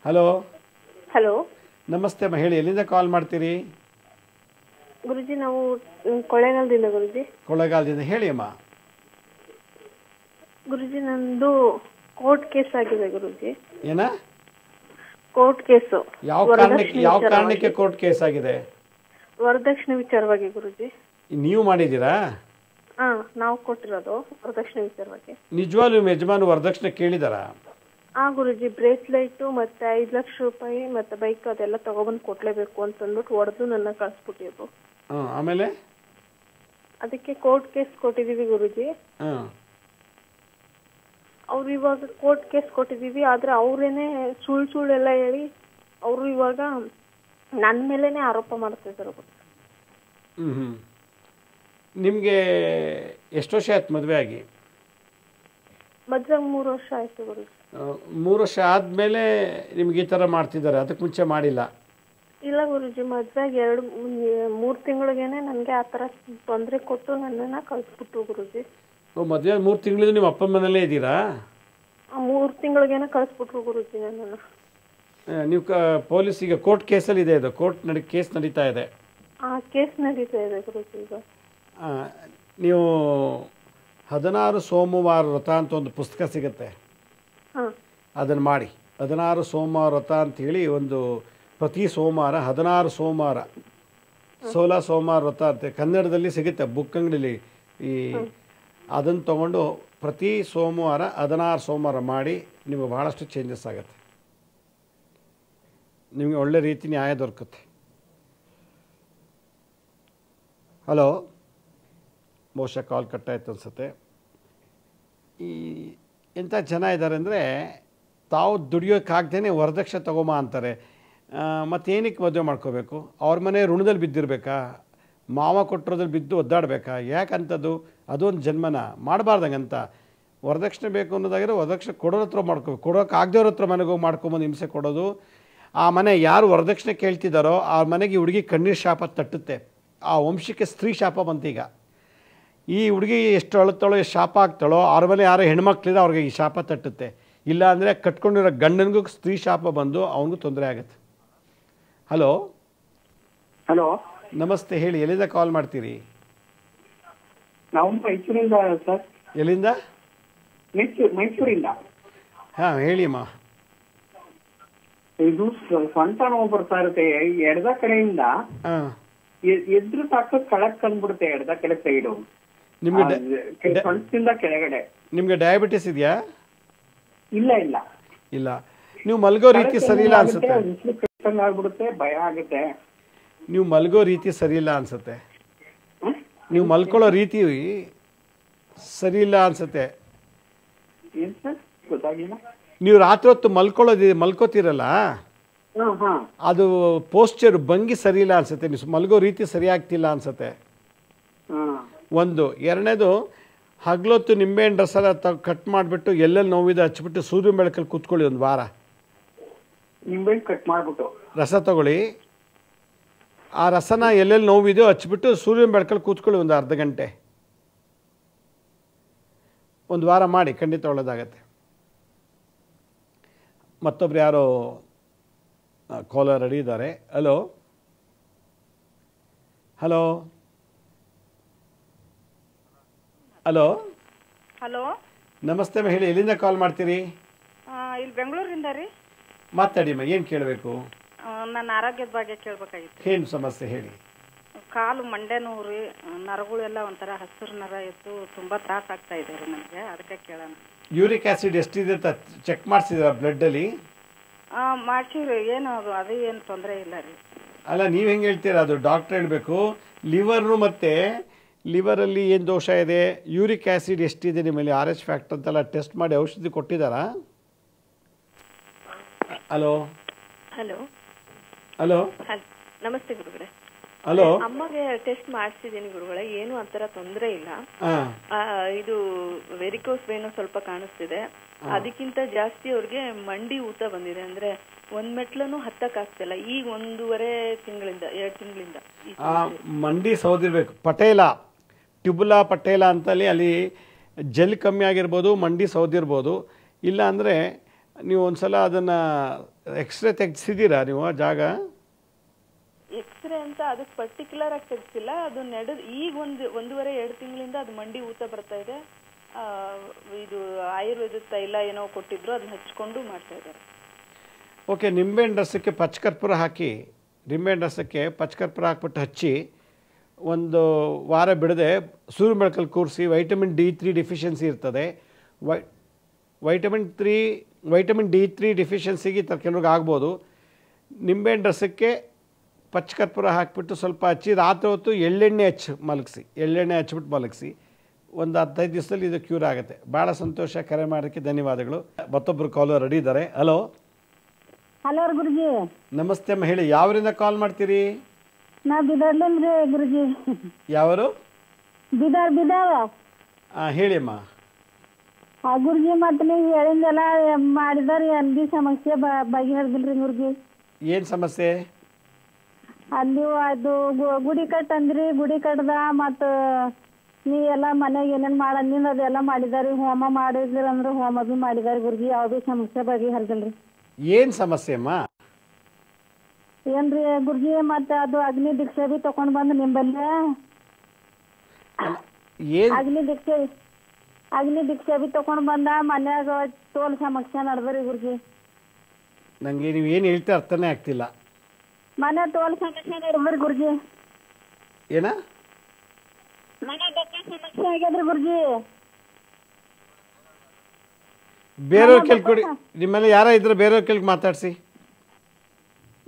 ಹಲೋ ಹಲೋ ನಮಸ್ತೆ ಅಮ್ಮ, ಹೇಳಿ. ಎಲ್ಲಿಂದ ಕಾಲ್ ಮಾಡ್ತೀರಿ? ಗುರುಜಿ, ನಾವು ಕೊಳ್ಳೇಗಾಲದಿಂದ. ಗುರುಜಿ, ಕೊಳ್ಳೇಗಾಲದಿಂದ. ಹೇಳಿ ಅಮ್ಮ. ಗುರುಜಿ, ನಂದು ಕೋರ್ಟ್ ಕೇಸ್ ಆಗಿದೆ ಗುರುಜಿ. ಏನ? Court case. ಯಾವ ಕಾರಣಕ್ಕೆ ಕೋರ್ಟ್ ಕೇಸ್ ಆಗಿದೆ? ವರದಕ್ಷಿಣೆ ವಿಚಾರವಾಗಿ ಗುರುಜಿ. ನೀವು ಮಾಡಿದ್ದೀರಾ? ನಾವು ಕೊಟ್ಟಿರೋದು ವರದಕ್ಷಿಣೆ ವಿಚಾರವಾಗಿ. ನಿಜವಾಗ್ಲೂ ನಿಮ್ಮ ಯಜಮಾನ ವರದಕ್ಷಿಣೆ ಕೇಳಿದಾರಾ? ಗುರುಜಿ, ಬ್ರೇಸ್ಲೈಟ್ ಮತ್ತೆ 5 ಲಕ್ಷ ರೂಪಾಯಿ ಮತ್ತೆ ಬೈಕ್ ಅದೆಲ್ಲ ತಗೊಬಂದು ಕೊಡ್ಲೇಬೇಕು ಅಂತಂದ್ಬಿಟ್ಟು ಹೊಡೆದು ನನ್ನ ಕಳ್ಸ್ಬಿಟ್ಟಿದ್ರು. ಆಮೇಲೆ ಅದಕ್ಕೆ ಕೋರ್ಟ್ ಕೇಸ್ ಕೊಟ್ಟಿದೀವಿ ಗುರುಜಿ. ಅವ್ರು ಇವಾಗ ಕೋರ್ಟ್ ಕೇಸ್ ಕೊಟ್ಟಿದೀವಿ, ಆದ್ರೆ ಅವ್ರೇನೆ ಸುಳ್ಳೆಲ್ಲ ಹೇಳಿ ಅವರು ಇವಾಗ ನನ್ನ ಮೇಲೇನೆ ಆರೋಪ ಮಾಡ್ತಿದ್ದಾರೆ. ನಿಮಗೆ ಎಷ್ಟು ವರ್ಷ ಆಯ್ತು ಮದುವೆ ಆಗಿ? ಮದುವೆ 3 ವರ್ಷ ಆಯ್ತು ಗುರುಜಿ. 3 ವರ್ಷ ಆದ್ಮೇಲೆ ನಿಮ್ಗೆ ಈ ಥರ ಮಾಡ್ತಿದ್ದಾರೆ, ಅದಕ್ಕೆ ಮುಂಚೆ ಮಾಡಿಲ್ಲ? ಇಲ್ಲ ಗುರುಜಿ, ಮದುವೆಗೆ 3 ತಿಂಗಳಿಗೇನೆ ನನಗೆ ಆ ಥರ ತೊಂದರೆ ಕೊಟ್ಟು ನನ್ನನ್ನು ಕಳಿಸ್ಬಿಟ್ಟು ಗುರುಜಿ. ಮದುವೆ 3 ತಿಂಗಳಿಂದ ನಿಮ್ಮ ಅಪ್ಪನ ಮನೇಲೇ ಇದ್ದೀರಾ? 3 ತಿಂಗಳಿಗೇನೆ ಕಳಿಸ್ಬಿಟ್ರು ಗುರುಜಿ ನನ್ನನ್ನು. ನೀವು ಪೊಲೀಸಿಗೆ ಕೋರ್ಟ್ ಕೇಸಲ್ಲಿ ಇದೆ, ಇದು ಕೇಸ್ ನಡೀತಾ ಇದೆ. ಕೇಸ್ ನಡೀತಾ ಇದೆ ಗುರುಜಿ ಈಗ. ನೀವು 16 ಸೋಮವಾರ ವ್ರತ ಅಂತ ಒಂದು ಪುಸ್ತಕ ಸಿಗುತ್ತೆ, ಅದನ್ನು ಮಾಡಿ. 16 ಸೋಮವಾರ ವ್ರತ ಅಂಥೇಳಿ ಒಂದು ಪ್ರತಿ ಸೋಮವಾರ 16 ಸೋಮವಾರ 16 ಸೋಮವಾರ ವ್ರತ ಅಂತ ಕನ್ನಡದಲ್ಲಿ ಸಿಗುತ್ತೆ ಬುಕ್ ಅಂಗಡಿಲಿ. ಅದನ್ನು ತೊಗೊಂಡು ಪ್ರತಿ ಸೋಮವಾರ 16 ಸೋಮವಾರ ಮಾಡಿ, ನಿಮಗೆ ಭಾಳಷ್ಟು ಚೇಂಜಸ್ ಆಗುತ್ತೆ, ನಿಮಗೆ ಒಳ್ಳೆ ರೀತಿ ನ್ಯಾಯ ದೊರಕುತ್ತೆ. ಹಲೋ, ಬಹುಶಃ ಕಾಲ್ ಕಟ್ಟಾಯ್ತು ಅನಿಸುತ್ತೆ. ಎಂಥ ಜನ ಇದ್ದಾರೆ ಅಂದರೆ, ತಾವು ದುಡಿಯೋಕ್ಕಾಗ್ದೇ ವರದಕ್ಷಿಣೆ ತಗೊಂಬ ಅಂತಾರೆ. ಮತ್ತೇನಕ್ಕೆ ಮದುವೆ ಮಾಡ್ಕೋಬೇಕು? ಅವ್ರ ಮನೆ ಋಣದಲ್ಲಿ ಬಿದ್ದಿರಬೇಕಾ? ಮಾವ ಕೊಟ್ಟಿರೋದ್ರಲ್ಲಿ ಬಿದ್ದು ಒದ್ದಾಡಬೇಕಾ? ಯಾಕಂಥದ್ದು? ಅದೊಂದು ಜನ್ಮನ ಮಾಡಬಾರ್ದಂಗಂತ. ವರದಕ್ಷಿಣೆ ಬೇಕು ಅನ್ನೋದಾಗಿರೋ ವರದಕ್ಷಿಣೆ ಕೊಡೋರ ಹತ್ರ ಮಾಡ್ಕೋಬೇಕು, ಕೊಡೋಕ್ಕಾಗದೇವ್ರ ಹತ್ರ ಮನೆಗೆ ಹೋಗಿ ಮಾಡ್ಕೊಂಬಂದು ಹಿಂಸೆ ಕೊಡೋದು. ಆ ಮನೆ ಯಾರು ವರದಕ್ಷಿಣೆ ಕೇಳ್ತಿದ್ದಾರೋ ಆ ಮನೆಗೆ ಹುಡುಗಿ ಕಣ್ಣೀರು ಶಾಪ ತಟ್ಟುತ್ತೆ. ಆ ವಂಶಕ್ಕೆ ಸ್ತ್ರೀ ಶಾಪ ಬಂತೀಗ. ಈ ಹುಡುಗಿ ಎಷ್ಟು ಅಳುತ್ತಾಳೋ, ಎಷ್ಟು ಶಾಪ ಆಗ್ತಾಳೋ, ಅವ್ರ ಮನೆ ಯಾರೋ ಹೆಣ್ಮಕ್ಳಿದ್ರೆ ಅವ್ರಿಗೆ ಈ ಶಾಪ ತಟ್ಟುತ್ತೆ. ಇಲ್ಲ ಅಂದರೆ ಕಟ್ಕೊಂಡಿರೋ ಗಂಡನಿಗೂ ಸ್ತ್ರೀ ಶಾಪ ಬಂದು ಅವನಿಗೂ ತೊಂದರೆ ಆಗುತ್ತೆ. ಹಲೋ ಹಲೋ, ನಮಸ್ತೆ, ಹೇಳಿ, ಎಲ್ಲಿಂದ ಕಾಲ್ ಮಾಡ್ತೀರಿ? ನಾವು ಮೈಸೂರಿಂದ ಸರ್. ಎಲ್ಲಿಂದ? ಮೈಸೂರಿಂದ. ಹಾಂ, ಹೇಳಿಮ್ಮ. ಇದು ಸ್ವಂತ ನೋವು ಬರ್ತಾ ಇರುತ್ತೆ ಎಡದ ಕಡೆಯಿಂದ. ಎದ್ರು ಸಾಕು ಕೆಳಕ್ ಕಂಡ್ಬಿಡುತ್ತೆ ಎಡದ ಕಡೆ ಸೈಡು, ಸೊಂಟದಿಂದ ಕೆಳಗಡೆ. ನಿಮ್ಗೆ ಡಯಾಬಿಟಿಸ್ ಇದೆಯಾ? ಇಲ್ಲ ಇಲ್ಲ ಇಲ್ಲ. ನೀವು ಮಲ್ಗೋ ರೀತಿ ಸರಿ ಇಲ್ಲ ಅನ್ಸುತ್ತೆ. ಆಗ್ಬಿಡುತ್ತೆ, ಭಯ ಆಗುತ್ತೆ. ನೀವು ಮಲ್ಗೋ ರೀತಿ ಸರಿ ಇಲ್ಲ ಅನ್ಸುತ್ತೆ. ನೀವು ಮಲ್ಕೊಳ್ಳೋ ರೀತಿ ಸರಿ ಇಲ್ಲ ಅನ್ಸುತ್ತೆ. ಏನ್ ಸರ್ ಗೊತ್ತಾಗಿಲ್ಲ. ನೀವು ರಾತ್ರಿ ಹೊತ್ತು ಮಲ್ಕೋತೀರಲ್ಲ, ಅದು ಪೋಸ್ಚರ್ ಭಂಗಿ ಸರಿ ಇಲ್ಲ ಅನ್ಸುತ್ತೆ. ನೀವು ಮಲ್ಗೋ ರೀತಿ ಸರಿ ಆಗ್ತಿಲ್ಲ ಅನ್ಸುತ್ತೆ. ಒಂದು. ಎರಡನೇದು, ಹಗ್ಲೊತ್ತು ನಿಂಬೆಹಣ್ಣು ರಸ ಕಟ್ ಮಾಡಿಬಿಟ್ಟು ಎಲ್ಲೆಲ್ಲಿ ನೋವಿದೆ ಹಚ್ಬಿಟ್ಟು ಸೂರ್ಯನ ಬೆಳಕಲ್ಲಿ ಕೂತ್ಕೊಳ್ಳಿ ಒಂದು ವಾರ. ನಿಂಬೆಹಣ್ಣು ಕಟ್ ಮಾಡಿಬಿಟ್ಟು ರಸ ತಗೊಳ್ಳಿ, ಆ ರಸನ ಎಲ್ಲೆಲ್ಲಿ ನೋವಿದೆಯೋ ಹಚ್ಬಿಟ್ಟು ಸೂರ್ಯನ ಬೆಳಕಲ್ಲಿ ಕೂತ್ಕೊಳ್ಳಿ ಒಂದು ಅರ್ಧ ಗಂಟೆ, ಒಂದು ವಾರ ಮಾಡಿ, ಖಂಡಿತ ಒಳ್ಳೆಯದಾಗತ್ತೆ. ಮತ್ತೊಬ್ರು ಯಾರೋ ಕಾಲರ್ ರೆಡಿ ಇದ್ದಾರೆ. ಹಲೋ ಹಲೋ ಹಲೋ ಹಲೋ, ನಮಸ್ತೆ ಹೇಳಿ, ಎಲ್ಲಿಂದ ಕಾಲ್ ಮಾಡ್ತೀರಿ? ಇಲ್ಲಿ ಬೆಂಗಳೂರಿಂದ ರೀ. ಮಾತಾಡಿಮ್ಮ, ಏನು ಕೇಳಬೇಕು? ನನ್ನ ಆರೋಗ್ಯದ ಬಗ್ಗೆ ಕೇಳಬೇಕಾಗಿತ್ತು. ಏನು ಸಮಸ್ಯೆ ಹೇಳಿ? ಕಾಲು ಮಂಡೆ ನೋವು ರೀ, ನರಗಳೆಲ್ಲ ಒಂಥರ ಹಸಿರು ನರ ಇತ್ತು, ತುಂಬ ತ್ರಾಸ ಆಗ್ತಾ ಇದೆ ರೀ ನನಗೆ, ಅದಕ್ಕೆ ಕೇಳೋಣ. ಯೂರಿಕ್ ಆ್ಯಸಿಡ್ ಎಷ್ಟಿದೆ ಅಂತ ಚೆಕ್ ಮಾಡಿಸಿದ್ರ ಬ್ಲಡ್ಡಲ್ಲಿ? ಮಾಡ್ಸಿವ್ರಿ, ಏನು ಅದು ಏನು ತೊಂದರೆ ಇಲ್ಲ ರೀ. ಅಲ್ಲ, ನೀವು ಹೆಂಗೆ ಹೇಳ್ತೀರಾ? ಅದು ಡಾಕ್ಟ್ರ್ ಹೇಳಬೇಕು. ಲಿವರು ಮತ್ತು ಲಿವರಲ್ಲಿ ಏನು ದೋಷ ಇದೆ, ಯೂರಿಕ್ ಆ್ಯಸಿಡ್ ಎಷ್ಟಿದೆ ನಿಮ್ಮಲ್ಲಿ, RH ಫ್ಯಾಕ್ಟರ್ ಅಂತೆಲ್ಲ ಟೆಸ್ಟ್ ಮಾಡಿ ಔಷಧಿ ಕೊಟ್ಟಿದ್ದಾರಾ? ಹಲೋ ಹಲೋ ಹಲೋ ನಮಸ್ತೆ ಗುರುಗಳೇ. ಹಲೋ, ಅಮ್ಮಗೆ ಟೆಸ್ಟ್ ಮಾಡಿಸಿದ್ದೀನಿ ಗುರುಗಳೇ, ಏನು ಅಂತರ ತೊಂದರೆ ಇಲ್ಲ. ಇದು ವೆರಿಕೋಸ್ ವೇನು ಸ್ವಲ್ಪ ಕಾಣಿಸ್ತಿದೆ, ಅದಕ್ಕಿಂತ ಜಾಸ್ತಿ ಅವ್ರಿಗೆ ಮಂಡಿ ಊತ ಬಂದಿದೆ. ಅಂದ್ರೆ ಒಂದ್ ಮೆಟ್ಲನು ಹತ್ತಕ್ ಆಗ್ತಿಲ್ಲ ಈಗ 1.5 ತಿಂಗಳಿಂದ 2 ತಿಂಗಳಿಂದ. ಮಂಡಿ ಸೌದಿರ್ಬೇಕು. ಪಟೇಲ, ಟ್ಯುಬುಲಾ ಪಟೇಲ ಅಂತಲ್ಲಿ ಅಲ್ಲಿ ಜೆಲ್ ಕಮ್ಮಿ ಆಗಿರ್ಬೋದು, ಮಂಡಿ ಸೌದಿರ್ಬೋದು. ಇಲ್ಲ ಅಂದರೆ ನೀವು ಒಂದ್ಸಲ ಅದನ್ನು ಎಕ್ಸ್ರೇ ತೆಗೆಸಿದ್ದೀರಾ ನೀವು ಆ ಜಾಗ? ಎಕ್ಸ್ರೇ ಅಂತ ಅದಕ್ಕೆ ಪರ್ಟಿಕ್ಯುಲರ್ ಆಗಿ ತೆಗ್ಸಿಲ್ಲ, ಅದು ನಡೆದು ಈಗ 1.5-2 ತಿಂಗಳಿಂದ ಅದು ಮಂಡಿ ಊತ ಬರ್ತಾ ಇದೆ. ಇದು ಆಯುರ್ವೇದ ತೈಲ ಏನೋ ಕೊಟ್ಟಿದ್ರು, ಅದನ್ನ ಹಚ್ಕೊಂಡು ಮಾಡ್ತಾ ಇದ್ದಾರೆ. ಓಕೆ, ನಿಂಬೆಹಣ್ಣು ರಸಕ್ಕೆ ಪಚ್ಚಕರ್ಪೂರ ಹಾಕಿ, ನಿಂಬೆಹಣ್ಣು ರಸಕ್ಕೆ ಪಚ್ಚಕರ್ಪೂರ ಹಾಕ್ಬಿಟ್ಟು ಹಚ್ಚಿ ಒಂದು ವಾರ ಬಿಡದೆ ಸೂರ್ಯ ಬೆಳಕಲ್ಲಿ ಕೂರಿಸಿ. ವೈಟಮಿನ್ D3 ಡಿಫಿಷಿಯನ್ಸಿ ಇರ್ತದೆ. ವೈಟಮಿನ್ D3 ಡಿಫಿಷಿಯನ್ಸಿಗೆ ಕೆಲವ್ರಿಗೆ ಆಗ್ಬೋದು. ನಿಂಬೆಹಣ್ಣು ರಸಕ್ಕೆ ಪಚ್ಚಕರ್ಪೂರ ಹಾಕಿಬಿಟ್ಟು ಸ್ವಲ್ಪ ಹಚ್ಚಿ, ರಾತ್ರಿ ಹೊತ್ತು ಎಳ್ಳೆಣ್ಣೆ ಹಚ್ಬಿಟ್ಟು ಮಲಗಿಸಿ. ಒಂದು 15 ದಿವಸದಲ್ಲಿ ಇದು ಕ್ಯೂರ್ ಆಗುತ್ತೆ. ಭಾಳ ಸಂತೋಷ, ಕರೆ ಮಾಡೋಕ್ಕೆ ಧನ್ಯವಾದಗಳು. ಮತ್ತೊಬ್ಬರು ಕಾಲರ್ ರೆಡಿ ಇದ್ದಾರೆ. ಹಲೋ ಹಲೋ ಗುರುಜಿ. ನಮಸ್ತೆ ಅಮ್ಮ, ಹೇಳಿ, ಯಾವರಿಂದ ಕಾಲ್ ಮಾಡ್ತೀರಿ? ನಾ ಬಿದರ್ಲಿಂದ ಗುರುಜಿ. ಯಾವರು? ಬಿದರ್. ಹೇಳಿ ಅಮ್ಮ. ಗುರುಜಿ, ಮತ್ತೆ ನೀವು ಹೇಳಿಂದೆಲ್ಲ ಮಾಡಿದಾರೆ, ಅಲ್ಲಿ ಸಮಸ್ಯೆ ಬಗೆಹರಿದಿಲ್ರಿ ಗುರುಜಿ. ಏನು ಸಮಸ್ಯೆ? ಅಲ್ಲಿ ಅದು ಗುಡಿ ಕಟ್ಟಂದ್ರಿ, ಗುಡಿ ಕಟ್ಟದ ಮತ್ತು ನೀವೆಲ್ಲ ಮನೆಗೆ ಏನೇನು ಮಾಡಂದಿಂದ ಅದೆಲ್ಲ ಮಾಡಿದಾರಿ. ಹೋಮ ಮಾಡಿದ್ರಿ ಅಂದ್ರೆ ಹೋಮ ಭೀ ಮಾಡಿದಾರಿ ಗುರುಜಿ, ಯಾವುದೇ ಸಮಸ್ಯೆ ಬಗೆಹರಿದಿಲ್ರಿ. ಏನು ಸಮಸ್ಯೆ ಅಮ್ಮ? ಏನ್ರಿ ಗುರುಜಿ ಮತ್ತೆ ಅದು ಅಗ್ನಿ ದೀಕ್ಷೆ ಬಿ ತಕೊಂಡ್ ಬಂದು ನಿಂಬಲ್ಲಿ ಏನು ಅಗ್ನಿ ದೀಕ್ಷೆ ಬಿ ತಕೊಂಡ್ ಬಂದ ಮನ್ಯಾಗ ತೋಲ್ ಸಮಸ್ಯೆ ನಡ್ದ್ರಿ ಗುರುಜಿ. ನನಗೆ ನೀವು ಏನು ಹೇಳ್ತಾ ಅರ್ಥನೇ ಆಗ್ತಿಲ್ಲ. ಮನೆ ತೋಲ್ ಸಮಸ್ಯೆ ನಡ್ದ್ರಿ ಗುರುಜಿ. ಏನ ಮನೆ ಸಮಸ್ಯೆ ಆಗ್ಯದ್ರಿ ಗುರುಜಿ. ಬೇರೆಯವ್ರ ಕೇಳ್ಕೊಡಿ, ನಿಮ್ಮಲ್ಲಿ ಯಾರ ಇದ್ರೆ ಬೇರೆಯವ್ರ ಕೇಳಿ ಮಾತಾಡ್ಸಿ.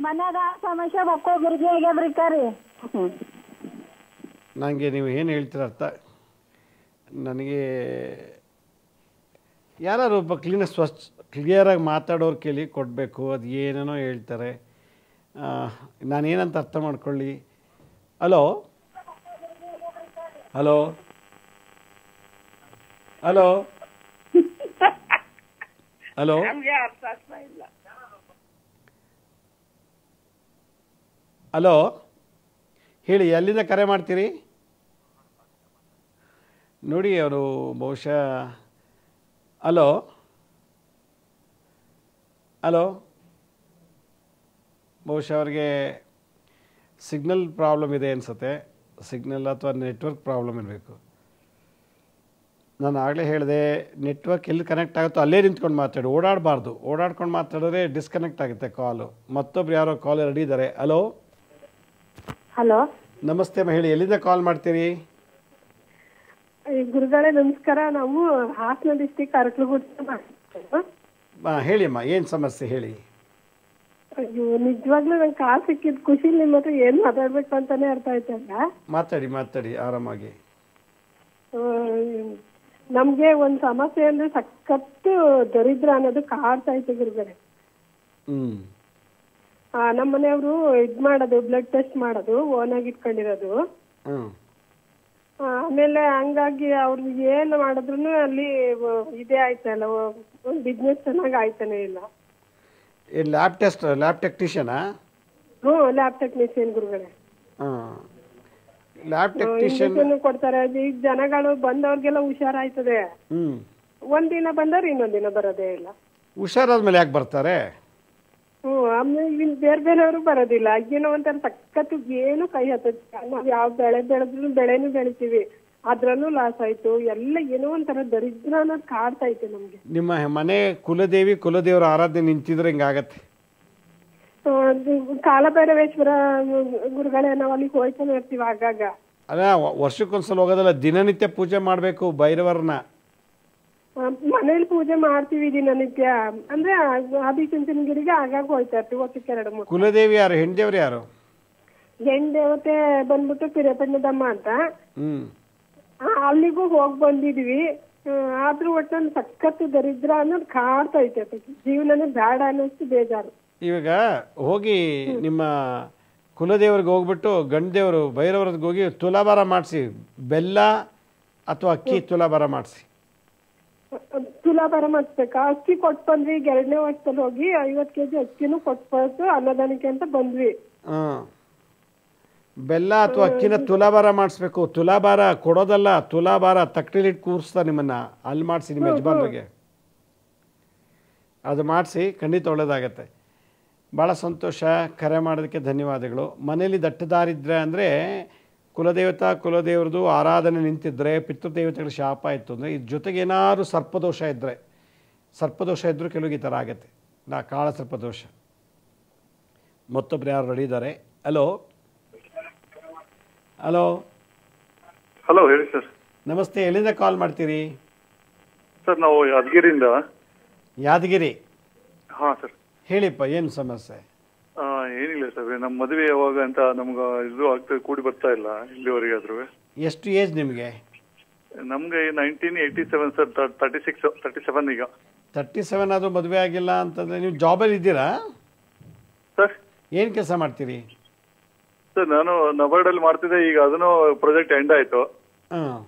ಮನ್ಯಾಗ ಸಮಸ್ಯೆ ಬಕ್ಕೋ ಗುರುಜಿ ಆಗ್ಯದ್ರಿ ಕರಿ. ನನಗೆ ನೀವು ಏನು ಹೇಳ್ತೀರ ಅರ್ಥ ನನಗೆ ಯಾರು ಒಬ್ಬ ಕ್ಲಿಯರಾಗಿ ಮಾತಾಡೋರು ಕೇಳಿ ಕೊಡಬೇಕು. ಅದು ಏನೇನೋ ಹೇಳ್ತಾರೆ, ನಾನೇನಂತ ಅರ್ಥ ಮಾಡ್ಕೊಳ್ಳಿ. Hello hello hello hello hello ಹೇಳಿ, ಎಲ್ಲಿಂದ ಕರೆ ಮಾಡ್ತೀರಿ? ನೋಡಿ ಅವರು ಬಹುಶಃ ಹಲೋ ಹಲೋ ಬಹುಶಃ ಅವ್ರಿಗೆ ಸಿಗ್ನಲ್ ಪ್ರಾಬ್ಲಮ್ ಇದೆ ಅನಿಸುತ್ತೆ. ಸಿಗ್ನಲ್ ಅಥವಾ ನೆಟ್ವರ್ಕ್ ಪ್ರಾಬ್ಲಮ್ ಇರಬೇಕು. ನಾನು ಆಗಲೇ ಹೇಳಿದೆ, ನೆಟ್ವರ್ಕ್ ಎಲ್ಲಿ ಕನೆಕ್ಟ್ ಆಗುತ್ತೋ ಅಲ್ಲೇ ನಿಂತ್ಕೊಂಡು ಮಾತಾಡಿ, ಓಡಾಡಬಾರ್ದು. ಓಡಾಡ್ಕೊಂಡು ಮಾತಾಡಿದ್ರೆ ಡಿಸ್ಕನೆಕ್ಟ್ ಆಗುತ್ತೆ ಕಾಲು. ಮತ್ತೊಬ್ರು ಯಾರೋ ಕಾಲ್ ರೆಡಿ ಇದ್ದಾರೆ. ಹಲೋ ಹಲೋ ನಮಸ್ತೆ ಹೇಳಿ, ಎಲ್ಲಿಂದ ಕಾಲ್ ಮಾಡ್ತೀರಿ? ಗುರುಗಳೇ ನಮಸ್ಕಾರ. ನಾವು ಹಾಸನ ಡಿಸ್ಟಿಕ್ ಅರಕಲಗೂಡು. ಹೇಳಿ ಅಮ್ಮ, ಏನು ಸಮಸ್ಯೆ ಹೇಳಿ. ಅಯ್ಯೋ ನಿಜವಾಗ್ಲೂ ನಂಗೆ ಕಾಲ್ ಸಿಕ್ಕಿದ್ ಖುಷಿ. ನಿಮ್ಮ ಹತ್ರ ಏನ್ ಮಾತಾಡ್ಬೇಕು ಅಂತಾನೆ ಅರ್ಥ ಆಯ್ತಲ್ಲ. ಮಾತಾಡಿ ಆರಾಮಾಗಿ. ನಮ್ಗೆ ಒಂದ್ ಸಮಸ್ಯೆ ಅಂದ್ರೆ ಸಖತ್ತು ದರಿದ್ರ ಅನ್ನೋದು ಕಾಡ್ತಾ ಇತ್ತು ಗುರುಗಳೇ. ನಮ್ಮ ಮನೆಯವರು ಇದ್ ಮಾಡೋದು, ಬ್ಲಡ್ ಟೆಸ್ಟ್ ಮಾಡೋದು ಓನ್ ಆಗಿ ಇಟ್ಕೊಂಡಿರೋದು. ಆಮೇಲೆ ಹಂಗಾಗಿ ಅವ್ರಿಗೆ ಏನ್ ಮಾಡಿದ್ರು ಅಲ್ಲಿ ಇದೇ ಆಯ್ತಲ್ಲ, ಬಿಸ್ನೆಸ್ ಚೆನ್ನಾಗಿ ಆಯ್ತಾನೆ ಇಲ್ಲ. ಲ್ಯಾಬ್ ಟೆಕ್ನಿಷಿಯನಾ? ಲ್ಯಾಬ್ ಟೆಕ್ನಿಷಿಯನ್ ಗುರುಗಳೇ. ಲ್ಯಾಬ್ ಟೆಕ್ನಿಷಿಯನ್ ಕೊಡ್ತಾರೆ. ಈಗ ಜನಗಳು ಬಂದವ್ರಿಗೆಲ್ಲ ಹುಷಾರಾಯ್ತದೆ. ಒಂದಿನ ಬಂದವ್ರು ಇನ್ನೊಂದಿನ ಬರೋದೇ ಇಲ್ಲ. ಹುಷಾರಾದ್ಮೇಲೆ ಯಾಕೆ ಬರ್ತಾರೆ? ಆಮೇಲೆ ಇಲ್ಲಿ ಬೇರೆಯವರು ಬರೋದಿಲ್ಲ. ಏನೋ ಒಂಥರ ಸಖತ್ತು ಏನು ಕೈ ಹತ್ತದ. ನಾವ್ ಯಾವ ಬೆಳೆ ಬೆಳೆದ್ರು ಬೆಳೆನೂ ಬೆಳಿತೀವಿ, ಅದ್ರಲ್ಲೂ ಲಾಸ್ ಆಯ್ತು. ಎಲ್ಲ ಏನೋ ಒಂಥರ ದರಿದ್ರ ಅನ್ನೋದು ಕಾಡ್ತಾ ಐತೆ ನಮ್ಗೆ. ನಿಮ್ಮ ಮನೆ ಕುಲದೇವರ ಆರಾಧನೆ ನಿಂತಿದ್ರೆ ಹಿಂಗಾಗತ್ತೆ. ಕಾಲಭೈರವೇಶ್ವರ ಗುರುಗಳೇ, ನಾವು ಅಲ್ಲಿಗೆ ಹೋಯ್ತಾನೆ ಇರ್ತೀವಿ ಆಗಾಗ. ಅಲ್ಲ, ವರ್ಷಕ್ಕೊಂದ್ಸಲ ಹೋಗೋದಲ್ಲ, ದಿನನಿತ್ಯ ಪೂಜೆ ಮಾಡಬೇಕು ಭೈರವರನ್ನ. ಮನೇಲಿ ಪೂಜೆ ಮಾಡ್ತೀವಿ ದಿನನಿತ್ಯ. ಅಂದ್ರೆ ಆದಿಚುಂಚನಗಿರಿಗೆ ಆಗಾಗ ಹೋಯ್ತಾ ಇರ್ತೀವಿ, ವರ್ಷಕ್ಕೆ 2-3. ಕುಲದೇವಿ ಯಾರು? ಹೆಣ್ದೇವ್ರು ಯಾರು? ಹೆಣ್ ದೇವತೆ ಬಂದ್ಬಿಟ್ಟು ಪಿರಪಣ್ಣದಮ್ಮ ಅಂತ. ಅಲ್ಲಿಗೂ ಹೋಗಿ ಬಂದಿದ್ವಿ. ಆದ್ರೂ ಒಟ್ಟಲ್ಲಿ ಸಖತ್ತು ದರಿದ್ರ ಅನ್ನೋದು ಕಾಡ್ತಾ ಐತೆ. ಜೀವನನೇ ಬೇಡ ಅನ್ನೋಷ್ಟು ಬೇಜಾರು. ಇವಾಗ ಹೋಗಿ ನಿಮ್ಮ ಕುಲದೇವ್ರಿಗೆ ಹೋಗ್ಬಿಟ್ಟು ಗಂಡದೇವರು ಭೈರವರದ್ಗೆ ಹೋಗಿ ತುಲಾಭಾರ ಮಾಡಿಸಿ, ಬೆಲ್ಲ ಅಥವಾ ಅಕ್ಕಿ ತುಲಾಭಾರ ಮಾಡಿಸಿ. ತುಲಾಭಾರ ಮಾಡಿಸ್ಬೇಕಾ? ಅಕ್ಕಿ ಕೊಟ್ಟು ಬಂದ್ವಿ. ಈಗ 2ನೇ ವರ್ಷದಲ್ಲಿ ಹೋಗಿ 50 kg ಅಕ್ಕಿನೂ ಕೊಟ್ಟು ಅನ್ನದಾನಕ್ಕೆ ಅಂತ ಬಂದ್ವಿ. ಬೆಲ್ಲ ಅಥವಾ ಅಕ್ಕಿನ ತುಲಾಭಾರ ಮಾಡಿಸ್ಬೇಕು. ತುಲಾಭಾರ ಕೊಡೋದಲ್ಲ, ತುಲಾಭಾರ ತಕ್ಕಲಿಟ್ಟು ಕೂರಿಸ್ತಾ ನಿಮ್ಮನ್ನ ಅಲ್ಲಿ ಮಾಡಿಸಿ, ನಿಮ್ಮ ಯಜಮಾನ್ರಿಗೆ ಅದು ಮಾಡಿಸಿ, ಖಂಡಿತ ಒಳ್ಳೇದಾಗತ್ತೆ. ಭಾಳ ಸಂತೋಷ, ಕರೆ ಮಾಡೋದಕ್ಕೆ ಧನ್ಯವಾದಗಳು. ಮನೇಲಿ ದಟ್ಟದಾರಿದ್ರೆ ಅಂದರೆ ಕುಲದೇವ್ರದ್ದು ಆರಾಧನೆ ನಿಂತಿದ್ದರೆ, ಪಿತೃದೇವತೆಗಳ ಶಾಪ ಇತ್ತು ಅಂದರೆ, ಇದ್ರ ಜೊತೆಗೆ ಏನಾದ್ರು ಸರ್ಪದೋಷ ಇದ್ದರೂ ಕೆಲವಿಗೆ ಈ ಥರ ಆಗುತ್ತೆ. ಕಾಳ ಸರ್ಪದೋಷ. ಮತ್ತೊಬ್ರು ಯಾರು ರೆಡಿ ಇದ್ದಾರೆ? ಹಲೋ ಹಲೋ ಹಲೋ ಹೇಳಿ ಸರ್. ನಮಸ್ತೆ, ಎಲ್ಲಿಂದ ಕಾಲ್ ಮಾಡ್ತೀರಿ? ಸರ್ ನಾವು ಯಾದಗಿರಿಯಿಂದ. ಯಾದಗಿರಿ? ಹಾಂ ಸರ್. ಹೇಳಿಪ್ಪ, ಏನು ಸಮಸ್ಯೆ? ಏನಿಲ್ಲ ಸರ್, ನಮ್ಮ ಮದುವೆ ಯಾವಾಗ ಅಂತ ನಮ್ಗೆ ಇದು ಆಗ್ತದೆ, ಕೂಡಿ ಬರ್ತಾ ಇಲ್ಲ ಇಲ್ಲಿವರೆಗೆ. ಆದ್ರೂ ಎಷ್ಟು ಏಜ್ ನಿಮಗೆ? ನಮ್ಗೆ 1987 ಸರ್. 37 ಈಗ. 37 ಆದರೂ ಮದುವೆ ಆಗಿಲ್ಲ ಅಂತಂದರೆ ನೀವು ಜಾಬಲ್ಲಿ ಇದ್ದೀರಾ ಸರ್? ಏನು ಕೆಲಸ ಮಾಡ್ತೀರಿ ಸರ್? ನಾನು ನಬಾರ್ಡಲ್ಲಿ ಮಾಡ್ತಿದ್ದೆ. ಈಗ ಅದನ್ನು ಪ್ರಾಜೆಕ್ಟ್ ಎಂಡ್ ಆಯಿತು.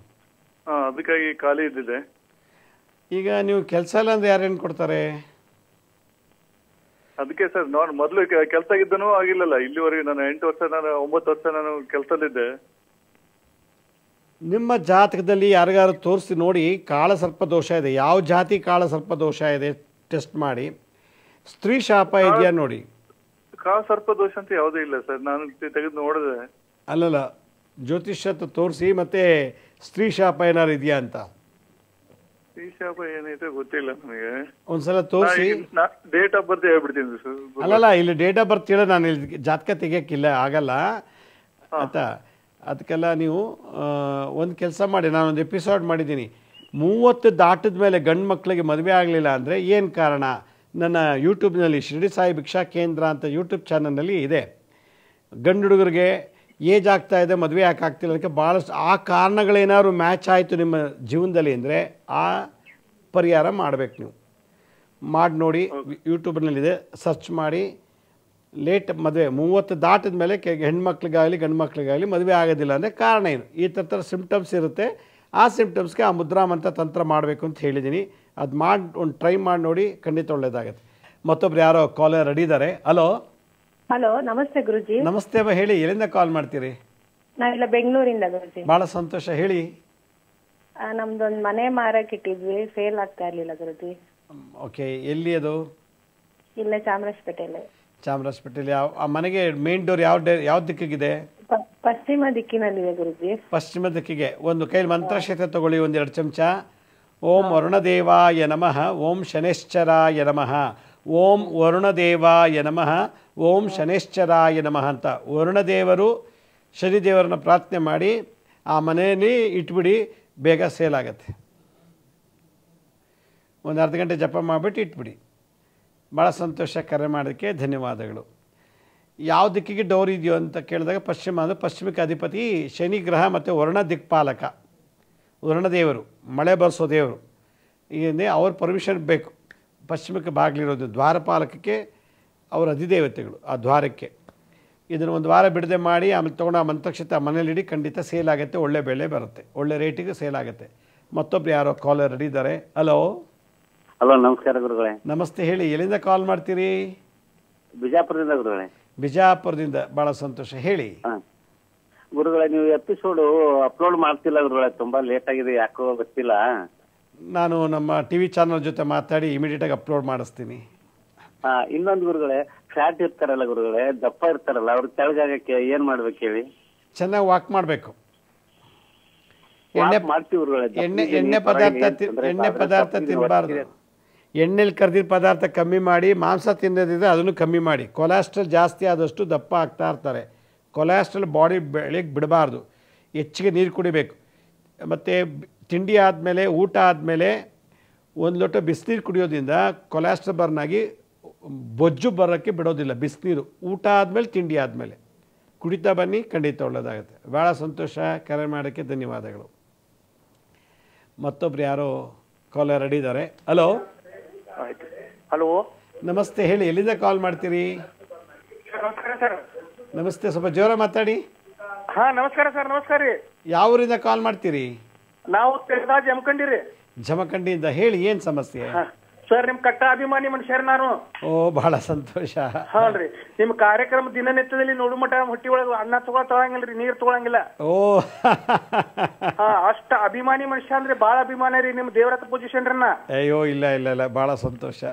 ಅದಕ್ಕಾಗಿ ಖಾಲಿ ಇದ್ದಿದೆ. ಈಗ ನೀವು ಕೆಲಸ ಇಲ್ಲ ಅಂದ್ರೆ ಯಾರು ಏನು ಕೊಡ್ತಾರೆ? ಅದಕ್ಕೆ ಸರ್, ನಾನು ಮೊದಲು ಕೆಲಸ ಆಗಿದ್ದನೂ ಆಗಿಲ್ಲಲ್ಲ ಇಲ್ಲಿವರೆಗೆ. ನಾನು 9 ವರ್ಷ ನಾನು ಕೆಲಸದಲ್ಲಿದ್ದೆ. ನಿಮ್ಮ ಜಾತಕದಲ್ಲಿ ಯಾರಿಗಾರು ತೋರಿಸಿ ನೋಡಿ, ಕಾಳ ಸರ್ಪ ದೋಷ ಇದೆ. ಯಾವ ಜಾತಿ ಕಾಳ ಸರ್ಪ ದೋಷ ಇದೆ ಟೆಸ್ಟ್ ಮಾಡಿ. ಸ್ತ್ರೀ ಶಾಪ ಇದೆಯಾ ನೋಡಿ. ಸರ್ಪ ದೋಷ ಅಂತ ಯಾವುದೂ ಇಲ್ಲ ಸರ್, ನಾನು ತೆಗೆದು ನೋಡಿದೆ. ಅಲ್ಲಲ್ಲ, ಜ್ಯೋತಿಷ್ಯ ತೋರಿಸಿ, ಮತ್ತೆ ಸ್ತ್ರೀ ಶಾಪ ಏನಾರು ಇದೆಯಾ ಅಂತ. ಈ ಶಾಪ ಏನೈತೆ ಗೊತ್ತಿಲ್ಲ ನನಗೆ. ಒಂದ್ಸಲ ತೋರಿಸಿ. ಡೇಟ್ ಆಫ್ ಬರ್ತ್ ಹೇಳ್ಬಿಡ್ತೀನಿ ಸರ್. ಅಲ್ಲಲ್ಲ, ಇಲ್ಲಿ ಡೇಟ್ ಆಫ್ ಬರ್ತ್ ಹೇಳೋ, ನಾನು ಇಲ್ಲಿ ಜಾತಕ ತೆಗಿಯಕ್ಕಿಲ್ಲ, ಆಗಲ್ಲ ಆಯ್ತಾ. ಅದಕ್ಕೆಲ್ಲ ನೀವು ಒಂದು ಕೆಲಸ ಮಾಡಿ, ನಾನೊಂದು ಎಪಿಸೋಡ್ ಮಾಡಿದ್ದೀನಿ, 30 ದಾಟಿದ ಮೇಲೆ ಗಂಡು ಮಕ್ಕಳಿಗೆ ಮದುವೆ ಆಗಲಿಲ್ಲ ಅಂದರೆ ಏನು ಕಾರಣ. ನನ್ನ ಯೂಟ್ಯೂಬ್ನಲ್ಲಿ ಶಿರಡಿ ಸಾಯಿ ಭಿಕ್ಷಾ ಕೇಂದ್ರ ಅಂತ ಯೂಟ್ಯೂಬ್ ಚಾನಲ್ನಲ್ಲಿ ಇದೆ. ಗಂಡು ಹುಡುಗರಿಗೆ ಏಜ್ ಆಗ್ತಾ ಇದೆ, ಮದುವೆ ಯಾಕೆ ಆಗ್ತಿಲ್ಲ, ಅದಕ್ಕೆ ಭಾಳಷ್ಟು ಆ ಕಾರಣಗಳೇನಾದ್ರು ಮ್ಯಾಚ್ ಆಯಿತು ನಿಮ್ಮ ಜೀವನದಲ್ಲಿ ಅಂದರೆ ಆ ಪರಿಹಾರ ಮಾಡಬೇಕು. ನೀವು ಮಾಡಿ ನೋಡಿ, ಯೂಟ್ಯೂಬ್ನಲ್ಲಿದೆ, ಸರ್ಚ್ ಮಾಡಿ. ಲೇಟ್ ಮದುವೆ 30 ದಾಟಿದ ಮೇಲೆ ಹೆಣ್ಮಕ್ಳಿಗಾಗಲಿ ಗಂಡು ಮಕ್ಳಿಗಾಗಲಿ ಮದುವೆ ಆಗೋದಿಲ್ಲ ಅಂದರೆ ಕಾರಣ ಏನು, ಈ ಥರ ಸಿಂಪ್ಟಮ್ಸ್ ಇರುತ್ತೆ. ಆ ಸಿಂಪ್ಟಮ್ಸ್ಗೆ ಆ ಮುದ್ರಾಮಂತ್ರ ತಂತ್ರ ಮಾಡಬೇಕು ಅಂತ ಹೇಳಿದ್ದೀನಿ. ಅದು ಮಾಡಿ ಒಂದು ಟ್ರೈ ಮಾಡಿ ನೋಡಿ, ಖಂಡಿತ ಒಳ್ಳೆಯದಾಗತ್ತೆ. ಮತ್ತೊಬ್ರು ಯಾರೋ ಕಾಲರ್ ರೆಡಿ ಇದ್ದಾರೆ. ಹಲೋ. ಹಲೋ, ನಮಸ್ತೆ ಗುರುಜಿ. ನಮಸ್ತೆ ಅಮ್ಮ, ಹೇಳಿ, ಎಲ್ಲಿಂದ ಕಾಲ್ ಮಾಡ್ತೀರಿ? ನಾವಿಲ್ಲ ಬೆಂಗಳೂರಿಂದ ಗುರುಜಿ. ಭಾಳ ಸಂತೋಷ, ಹೇಳಿ. ನಮ್ದೊಂದು ಮನೆ ಮಾರಕ್ಕೆ ಇಟ್ಟಿದ್ವಿ, ಸೇಲ್ ಆಗ್ತಾ ಇರ್ಲಿಲ್ಲ ಗುರುಜಿ. ಓಕೆ, ಎಲ್ಲಿ ಅದು? ಇಲ್ಲೇ ಚಾಮರಾಜಪೇಟೆಯಲ್ಲಿ. ಚಾಮರಾಜಪೇಟೆಯಲ್ಲಿ. ಆ ಮನೆಗೆ ಮೇನ್ ಡೋರ್ ಯಾವ ದಿಕ್ಕಿಗಿದೆ? ಪಶ್ಚಿಮ ದಿಕ್ಕಿನಲ್ಲಿದೆ ಗುರುಜಿ. ಪಶ್ಚಿಮ ದಿಕ್ಕಿಗೆ. ಒಂದು ಕೈಲಿ ಮಂತ್ರಕ್ಷೇತ್ರ ತಗೊಳ್ಳಿ, 1-2 ಚಮಚ. ಓಂ ವರುಣದೇವಾಯ ನಮಃ, ಓಂ ಶನೇಶ್ಚರಾಯ ನಮಃ, ಓಂ ವರುಣದೇವಾಯ ನಮಃ, ಓಂ ಶನೇಶ್ಚರಾಯ ನಮಃ ಅಂತ ವರುಣದೇವರು ಶನಿದೇವರನ್ನ ಪ್ರಾರ್ಥನೆ ಮಾಡಿ ಆ ಮನೆಯಲ್ಲಿ ಇಟ್ಬಿಡಿ, ಬೇಗ ಸೇಲ್ ಆಗುತ್ತೆ. ಒಂದು ಅರ್ಧ ಗಂಟೆ ಜಪ ಮಾಡಿಬಿಟ್ಟು ಇಟ್ಬಿಡಿ. ಭಾಳ ಸಂತೋಷ, ಕರೆ ಮಾಡೋದಕ್ಕೆ ಧನ್ಯವಾದಗಳು. ಯಾವ ದಿಕ್ಕಿಗೆ ಡೋರ್ ಇದೆಯೋ ಅಂತ ಕೇಳಿದಾಗ ಪಶ್ಚಿಮ, ಅಂದರೆ ಪಶ್ಚಿಮಕ್ಕೆ ಅಧಿಪತಿ ಶನಿ ಗ್ರಹ ಮತ್ತು ವರುಣ ದಿಕ್ಪಾಲಕ, ವರುಣದೇವರು, ಮಳೆ ಬರೆಸೋ ದೇವರು. ಈಗಂದರೆ ಅವ್ರ ಪರ್ಮಿಷನ್ ಬೇಕು. ಪಶ್ಚಿಮಕ್ಕೆ ಬಾಗಿಲಿರೋದು ದ್ವಾರಪಾಲಕಕ್ಕೆ ಅವರ ಅಧಿದೇವತೆಗಳು, ಆ ದ್ವಾರಕ್ಕೆ. ಇದನ್ನು ಒಂದು ವಾರ ಬಿಡದೆ ಮಾಡಿ ಆಮೇಲೆ ತೊಗೊಂಡು ಆ ಮಂತ್ರಕ್ಷೇತ್ರ ಮನೇಲಿಡಿ, ಖಂಡಿತ ಸೇಲ್ ಆಗುತ್ತೆ, ಒಳ್ಳೆ ಬೆಲೆ ಬರುತ್ತೆ, ಒಳ್ಳೆ ರೇಟಿಗೆ ಸೇಲ್ ಆಗುತ್ತೆ. ಮತ್ತೊಬ್ರು ಯಾರೋ ಕಾಲರ್ ರೆಡಿ ಇದ್ದಾರೆ. ಹಲೋ. ಹಲೋ, ನಮಸ್ಕಾರ ಗುರುಗಳೇ. ನಮಸ್ತೆ, ಹೇಳಿ, ಎಲ್ಲಿಂದ ಕಾಲ್ ಮಾಡ್ತೀರಿ? ಬಿಜಾಪುರದಿಂದ ಗುರುಗಳೇ. ಬಿಜಾಪುರದಿಂದ, ಭಾಳ ಸಂತೋಷ, ಹೇಳಿ. ಗುರುಗಳೇ, ನೀವು ಎಪಿಸೋಡ್ ಅಪ್ಲೋಡ್ ಮಾಡ್ತಿಲ್ಲ ಗುರುಗಳೇ, ತುಂಬಾ ಲೇಟ್ ಆಗಿದೆ, ಯಾಕೋ ಗೊತ್ತಿಲ್ಲ. ನಾನು ನಮ್ಮ ಟಿವಿ ಚಾನಲ್ ಜೊತೆ ಮಾತಾಡಿ ಇಮಿಡಿಯೇಟಾಗಿ ಅಪ್ಲೋಡ್ ಮಾಡಿಸ್ತೀನಿ. ಇನ್ನೊಂದು ಗುರುಗಳೇ, ಫ್ಯಾಟ್ ಇರ್ತಾರಲ್ಲ ಗುರುಗಳೇ, ದಪ್ಪ ಇರ್ತಾರಲ್ಲ, ಅವ್ರ ಕೆಳಗಾಗಕ್ಕೆ ಏನ್ ಮಾಡ್ಬೇಕು ಹೇಳಿ? ಚೆನ್ನಾಗಿ ವಾಕ್ ಮಾಡಬೇಕು. ಮಾಡ್ತೀವಿ ಗುರುಗಳೇ. ಎಣ್ಣೆ ಪದಾರ್ಥ ತಿನ್ನಬಾರ್ದು. ಎಣ್ಣೆಲಿ ಕರ್ದಿದ್ದ ಪದಾರ್ಥ ಕಮ್ಮಿ ಮಾಡಿ, ಮಾಂಸ ತಿನ್ನೋದಿದ್ರೆ ಅದನ್ನು ಕಮ್ಮಿ ಮಾಡಿ. ಕೊಲೆಸ್ಟ್ರಾಲ್ ಜಾಸ್ತಿ ಆದಷ್ಟು ದಪ್ಪ ಆಗ್ತಾ ಇರ್ತಾರೆ. ಕೊಲೆಸ್ಟ್ರಾಲ್ ಬಾಡಿ ಬೆಳಗ್ಗೆ ಬಿಡಬಾರ್ದು. ಹೆಚ್ಚಿಗೆ ನೀರು ಕುಡಿಬೇಕು. ಮತ್ತು ತಿಂಡಿ ಆದಮೇಲೆ, ಊಟ ಆದಮೇಲೆ 1 ಲೋಟ ಬಿಸಿನೀರು ಕುಡಿಯೋದ್ರಿಂದ ಕೊಲೆಸ್ಟ್ರಾಲ್ ಬರ್ನ್ ಆಗಿ ಬೊಜ್ಜು ಬರೋಕ್ಕೆ ಬಿಡೋದಿಲ್ಲ. ಬಿಸಿನೀರು ಊಟ ಆದಮೇಲೆ, ತಿಂಡಿ ಆದಮೇಲೆ ಕುಡಿತಾ ಬನ್ನಿ, ಖಂಡಿತ ಒಳ್ಳೆಯದಾಗುತ್ತೆ. ಭಾಳ ಸಂತೋಷ, ಕರೆ ಮಾಡೋಕ್ಕೆ ಧನ್ಯವಾದಗಳು. ಮತ್ತೊಬ್ರು ಯಾರೋ ಕಾಲರ್ ರೆಡಿ ಇದ್ದಾರೆ. ಹಲೋ. ಹಲೋ, ನಮಸ್ತೆ, ಹೇಳಿ, ಎಲ್ಲಿಂದ ಕಾಲ್ ಮಾಡ್ತೀರಿ? ನಮಸ್ತೆ, ಸ್ವಲ್ಪ ಜೋರ ಮಾತಾಡಿ. ಹಾ, ನಮಸ್ಕಾರ ಸರ್. ನಮಸ್ಕಾರ ರೀ. ಯಾವ ಊರಿಂದ ಕಾಲ್ ಮಾಡ್ತೀರಿ? ನಾವು ಜಮಖಂಡಿ. ಜಮಖಂಡಿಯಿಂದ, ಹೇಳಿ, ಏನ್ ಸಮಸ್ಯೆ? ಸರ್, ನಿಮ್ ಕಟ್ಟ ಅಭಿಮಾನಿ ಮನುಷ್ಯರ್ ನಾನು. ಓ, ಬಹಳ ಸಂತೋಷ. ಹೌದ್ರಿ, ನಿಮ್ ಕಾರ್ಯಕ್ರಮ ದಿನನಿತ್ಯದಲ್ಲಿ ನೋಡು ಮಠ ಹೊಟ್ಟಿ ಒಳಗ ಅನ್ನ ತಗೊಳಂಗಿಲ್ರಿ, ನೀರ್ ತಗೊಳಂಗಿಲ್ಲ. ಓ, ಅಷ್ಟ ಅಭಿಮಾನಿ ಮನುಷ್ಯ ಅಂದ್ರೆ ಬಾಳ ಅಭಿಮಾನ ರೀ ನಿಮ್ ದೇವರತ್ತ ಪೊಸಿಷನ್ ರೀ. ಅಯ್ಯೋ, ಇಲ್ಲ ಇಲ್ಲ ಇಲ್ಲ, ಬಹಳ ಸಂತೋಷ.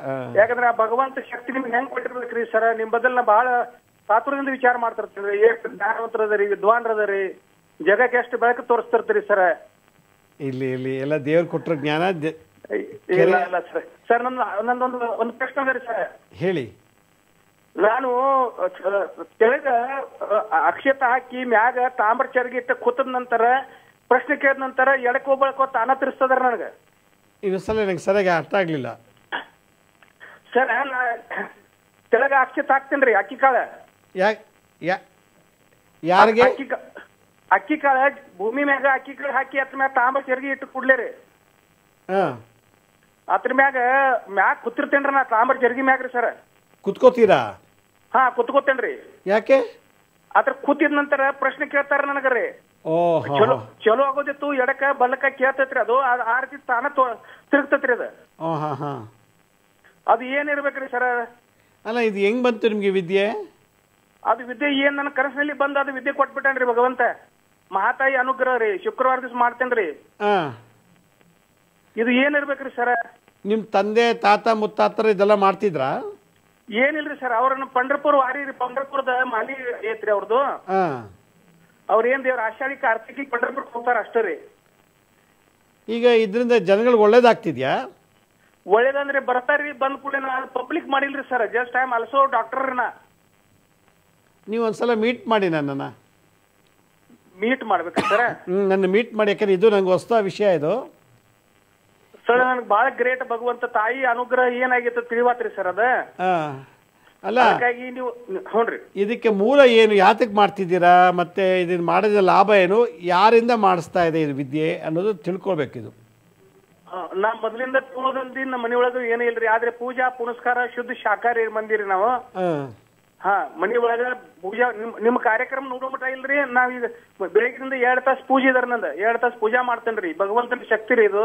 ಯಾಕಂದ್ರೆ ಆ ಭಗವಂತ ಶಕ್ತಿ ನಿಮ್ಗೆ ಹೆಂಗ್ ಕೊಟ್ಟಿರ್ಬೇಕ್ರಿ ಸರ್. ನಿಮ್ ಬದಲ್ ನಾ ಬಹಳ ಸಾತುರದಿಂದ ವಿಚಾರ ಮಾಡ್ತಿರ್ತೀರಿ. ಎಷ್ಟು ಜ್ಞಾನವಂತರದರಿ, ವಿದ್ವಾನ್ರದರಿ, ಜಗಕ್ಕೆ ಎಷ್ಟು ಬೆಳಕು ತೋರಿಸ್ತಿರ್ತೀರಿ ಸರ್. ಇಲ್ಲಿ ಇಲ್ಲಿ ಎಲ್ಲ ದೇವ್ರು ಕೊಟ್ಟರು ಜ್ಞಾನ. ಇಲ್ಲ ಇಲ್ಲ ಸರ್. ಸರ್, ನಂದೊಂದು ಪ್ರಶ್ನೆ ಅದ ರೀ ಸರ್. ಹೇಳಿ. ನಾನು ತೆಳಗ ಅಕ್ಷತ ಹಾಕಿ ಮ್ಯಾಗ ತಾಮ್ರ ಚರ್ಗಿ ಇಟ್ಟ ಕೂತದ ನಂತರ ಪ್ರಶ್ನೆ ಕೇಳಿದ ನಂತರ ಎಡಕ್ ಹೋಗ್ಬಳಕೋತ ಅನ್ನ ತಿರ್ಸ್ತದ್ರ ನನಗ. ಇನ್ನೊಂದ್ಸಲ ನಂಗೆ ಸರಿಯಾಗಿ ಅರ್ಥ ಆಗ್ಲಿಲ್ಲ ಸರ್. ತೆಳಗ ಅಕ್ಷತ ಹಾಕ್ತೇನ್ರಿ, ಅಕ್ಕಿ ಕಾಳ. ಯಾರಿಗೆ? ಅಕ್ಕಿ ಕಾಳ ಭೂಮಿ ಮ್ಯಾಗ ಅಕ್ಕಿ ಕಾಳ ಹಾಕಿ ಅದ್ರ ಮ್ಯಾಗ ತಾಮ್ರ ಚರ್ಗಿ ಇಟ್ಟು ಕುಡ್ಲೇರಿ. ಅದ್ರ ಮ್ಯಾಗ ಕೂತಿರ್ತೇನ್ರಿ ನಾ, ತಾಮ್ರ ಜರ್ಗಿ ಮ್ಯಾಗ್ರಿ ಸರ್. ಕುತ್ಕೋತೀರಾ? ಹಾ, ಕುತ್ಕೋತೇನ್ರಿ. ಯಾಕೆ? ಅದ್ರ ಕೂತಿದ ನಂತರ ಪ್ರಶ್ನೆ ಕೇಳ್ತಾರ ನನಗರಿ. ಓ, ಚಲೋ ಆಗೋದಿತ್ತು, ಎಡಕ ಬಲ್ಲಕ ಕೇಳ್ತೈತ್ರಿ. ಅದು ಆ ರೀತಿ ತಾನ ತಿರುಗ್ತೈತ್ರಿ ಅದು. ಅದು ಏನಿರ್ಬೇಕ್ರಿ ಸರ್? ಅಲ್ಲ, ಇದು ಹೆಂಗ್ ಬಂತು ನಿಮ್ಗೆ ವಿದ್ಯೆ? ಅದು ವಿದ್ಯೆ ಏನ್ ನನ್ನ ಕನಸಿನಲ್ಲಿ ಬಂದ ಅದು ವಿದ್ಯೆ ಕೊಟ್ಬಿಟ್ಟನ್ರಿ ಭಗವಂತ. ಮಹಾತಾಯಿ ಅನುಗ್ರಹ ರೀ. ಶುಕ್ರವಾರ ದಿವಸ ಮಾಡ್ತೇನ್ರಿ. ಇದು ಏನಿರ್ಬೇಕ್ರಿ ಸರ್? ನಿಮ್ ತಂದೆ ತಾತ ಮುತ್ತಾತರ ಇದೆಲ್ಲ ಮಾಡ್ತಿದ್ರಾ? ಏನಿಲ್ರಿ ಸರ್ ಅವ್ರನ್ನ ಪಂಡ್ರಪುರ ವಾರಿ ರೀ, ಪಂಡ್ರಪುರದ ಮಾಲಿ ಐತ್ರಿ ಅವ್ರದ್ದು. ಅವ್ರ ಏನ್ ದೇವ್ರ ಆಷಾಢಿ ಕಾರ್ತಿಕಿ ಪಂಡ್ರಪುರಕ್ಕೆ ಹೋಗ್ತಾರ ಅಷ್ಟೇ ರೀ. ಈಗ ಇದರಿಂದ ಜನಗಳಿಗೆ ಒಳ್ಳೇದಾಗ್ತಿದ್ಯಾ? ಒಳ್ಳೇದಂದ್ರೆ ಬರ್ತಾರ್ರಿ, ಬಂದ್ ಕೂಡ ಪಬ್ಲಿಕ್ ಮಾಡಿಲ್ರಿ ಸರ್. ಜಸ್ಟ್ ಐ ಆಮ್ ಆಲ್ಸೋ ಡಾಕ್ಟರ್ನ. ನೀವು ಒಂದ್ಸಲ ಮೀಟ್ ಮಾಡಿ ನನ್ನನ್ನು. ಮೀಟ್ ಮಾಡ್ಬೇಕ ಸರ್? ನನ್ನ ಮೀಟ್ ಮಾಡಿ, ಯಾಕಂದ್ರೆ ಇದು ನಂಗೆ ಹೊಸ ವಿಷಯ ಇದು ಸರ್. ನನಗೆ ಬಹಳ ಗ್ರೇಟ್ ಭಗವಂತ ತಾಯಿ ಅನುಗ್ರಹ ಏನಾಗಿತ್ತು ತಿಳಿವಾತ್ರಿ ಸರ್ ಅದ. ಅಲ್ಲ ಹಾಗಾಗಿ ನೀವು ಹ್ಞೂನ್ರಿ. ಇದಕ್ಕೆ ಮೂಲ ಏನು, ಯಾತಕ್ಕೆ ಮಾಡ್ತಿದ್ದೀರಾ, ಮತ್ತೆ ಇದನ್ನ ಮಾಡಿದ ಲಾಭ ಏನು, ಯಾರಿಂದ ಮಾಡಿಸ್ತಾ ಇದೆ ಇದು ವಿದ್ಯೆ ಅನ್ನೋದು ತಿಳ್ಕೊಳ್ಬೇಕಿದು. ನಾ ಮೊದಲಿಂದ ತಿಳೋದಂದಿ ನಮ್ಮ ಮನೆಯೊಳಗ ಏನೂ ಇಲ್ರಿ. ಆದ್ರೆ ಪೂಜಾ ಪುನಸ್ಕಾರ ಶುದ್ಧ ಶಾಕಾಹಾರಿ ಮಂದಿರಿ ನಾವು. ಹಾ, ಮನಿ ಒಳಗ ಪೂಜಾ ನಿಮ್ ಕಾರ್ಯಕ್ರಮ ನೋಡೋ ಮಟ ಇಲ್ರಿ. ನಾವೀಗ ಬೆಳಗ್ಗಿನಿಂದ 2 ತಾಸು ಪೂಜೆ ಇದಾರ ನಂದ. 2 ತಾಸು ಪೂಜಾ ಮಾಡ್ತೇನ್ರಿ. ಭಗವಂತನ ಶಕ್ತಿ ರೀ ಇದು.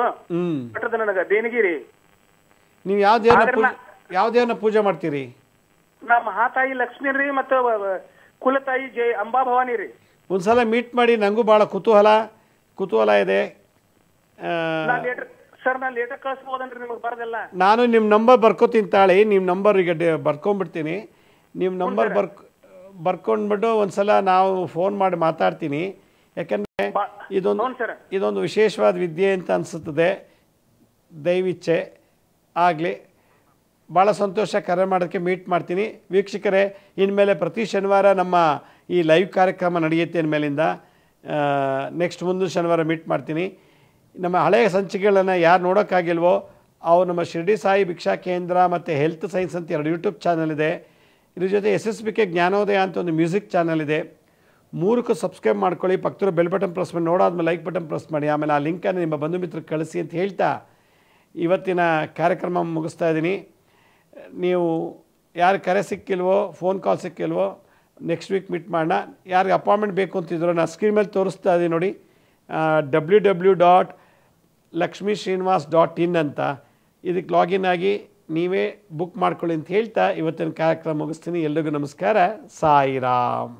ಕೊಟ್ಟದ ನನಗ ದೇಣಿಗೆ ರೀ. ನೀವು ಯಾವ ದೇವರನ್ನ ಪೂಜೆ ಮಾಡ್ತೀರಿ? ನಾ ಮಹಾತಾಯಿ ಲಕ್ಷ್ಮೀ ರೀ, ಮತ್ತ ಕುಲತಾಯಿ ಜೈ ಅಂಬಾ ಭವಾನಿ ರೀ. ಒಂದ್ಸಲ ಮೀಟ್ ಮಾಡಿ, ನಂಗೂ ಬಹಳ ಕುತೂಹಲ ಇದೆ ಸರ್. ನಾ ಲೇಟರ್ ಕಳಿಸ್ಬೋದನ್ರಿ ನಿಮಗೆ ಬರದೆಲ್ಲ? ನಾನು ನಿಮ್ಮ ನಂಬರ್ ಬರ್ಕೋತೀನಿ ತಾಳಿ. ನಿಮ್ಮ ನಂಬರ್ ಈಗ ಬರ್ಕೊಂಡ್ಬಿಡ್ತೀನಿ. ನಿಮ್ಮ ನಂಬರ್ ಬರ್ಕೊಂಡ್ಬಿಟ್ಟು ಒಂದ್ಸಲ ನಾವು ಫೋನ್ ಮಾಡಿ ಮಾತಾಡ್ತೀನಿ. ಯಾಕಂದರೆ ಇದೊಂದು ವಿಶೇಷವಾದ ವಿದ್ಯೆ ಅಂತ ಅನಿಸುತ್ತದೆ. ದಯವಿಚ್ಛೆ ಆಗಲಿ. ಭಾಳ ಸಂತೋಷ. ಕರೆ ಮಾಡೋಕ್ಕೆ ಮೀಟ್ ಮಾಡ್ತೀನಿ. ವೀಕ್ಷಕರೇ, ಇನ್ಮೇಲೆ ಪ್ರತಿ ಶನಿವಾರ ನಮ್ಮ ಈ ಲೈವ್ ಕಾರ್ಯಕ್ರಮ ನಡೆಯುತ್ತೆ. ಇನ್ಮೇಲಿಂದ ನೆಕ್ಸ್ಟ್ ಮುಂದಿನ ಶನಿವಾರ ಮೀಟ್ ಮಾಡ್ತೀನಿ. ನಮ್ಮ ಹಳೆಯ ಸಂಚಿಕೆಗಳನ್ನು ಯಾರು ನೋಡೋಕ್ಕಾಗಿಲ್ವೋ ಅವು ನಮ್ಮ ಶಿರ್ಡಿ ಸಾಯಿ ಭಿಕ್ಷಾ ಕೇಂದ್ರ ಮತ್ತು ಹೆಲ್ತ್ ಸೈನ್ಸ್ ಅಂತ 2 ಯೂಟ್ಯೂಬ್ ಚಾನಲ್ ಇದೆ. ಇದ್ರ ಜೊತೆ SSBK ಜ್ಞಾನೋದಯ ಅಂತ ಒಂದು ಮ್ಯೂಸಿಕ್ ಚಾನಲ್ ಇದೆ. 3ಕ್ಕೂ ಸಬ್ಸ್ಕ್ರೈಬ್ ಮಾಡ್ಕೊಳ್ಳಿ. ಪಕ್ಕದ ಬೆಲ್ ಬಟನ್ ಪ್ರೆಸ್ ಮಾಡಿ, ನೋಡಾದ್ಮೇಲೆ ಲೈಕ್ ಬಟನ್ ಪ್ರೆಸ್ ಮಾಡಿ. ಆಮೇಲೆ ಆ ಲಿಂಕನ್ನು ನಿಮ್ಮ ಬಂಧು ಮಿತ್ರಕ್ಕೆ ಕಳಿಸಿ ಅಂತ ಹೇಳ್ತಾ ಇವತ್ತಿನ ಕಾರ್ಯಕ್ರಮ ಮುಗಿಸ್ತಾ ಇದ್ದೀನಿ. ನೀವು ಯಾರು ಕರೆ ಸಿಕ್ಕಿಲ್ವೋ, ಫೋನ್ ಕಾಲ್ ಸಿಕ್ಕಿಲ್ವೋ, ನೆಕ್ಸ್ಟ್ ವೀಕ್ ಮೀಟ್ ಮಾಡೋಣ. ಯಾರಿಗೆ ಅಪಾಯಿಂಟ್ಮೆಂಟ್ ಬೇಕು ಅಂತಿದ್ರು ನಾನು ಸ್ಕ್ರೀನ್ ಮೇಲೆ ತೋರಿಸ್ತಾ ಇದ್ದೀನಿ ನೋಡಿ, www.lakshmisrinivas.in ಅಂತ. ಇದಕ್ಕೆ ಲಾಗಿನ್ ಆಗಿ ನೀವೇ ಬುಕ್ ಮಾಡ್ಕೊಳ್ಳಿ ಅಂತ ಹೇಳ್ತಾ ಇವತ್ತಿನ ಕಾರ್ಯಕ್ರಮ ಮುಗಿಸ್ತೀನಿ. ಎಲ್ರಿಗೂ ನಮಸ್ಕಾರ. ಸಾಯಿರಾಮ್.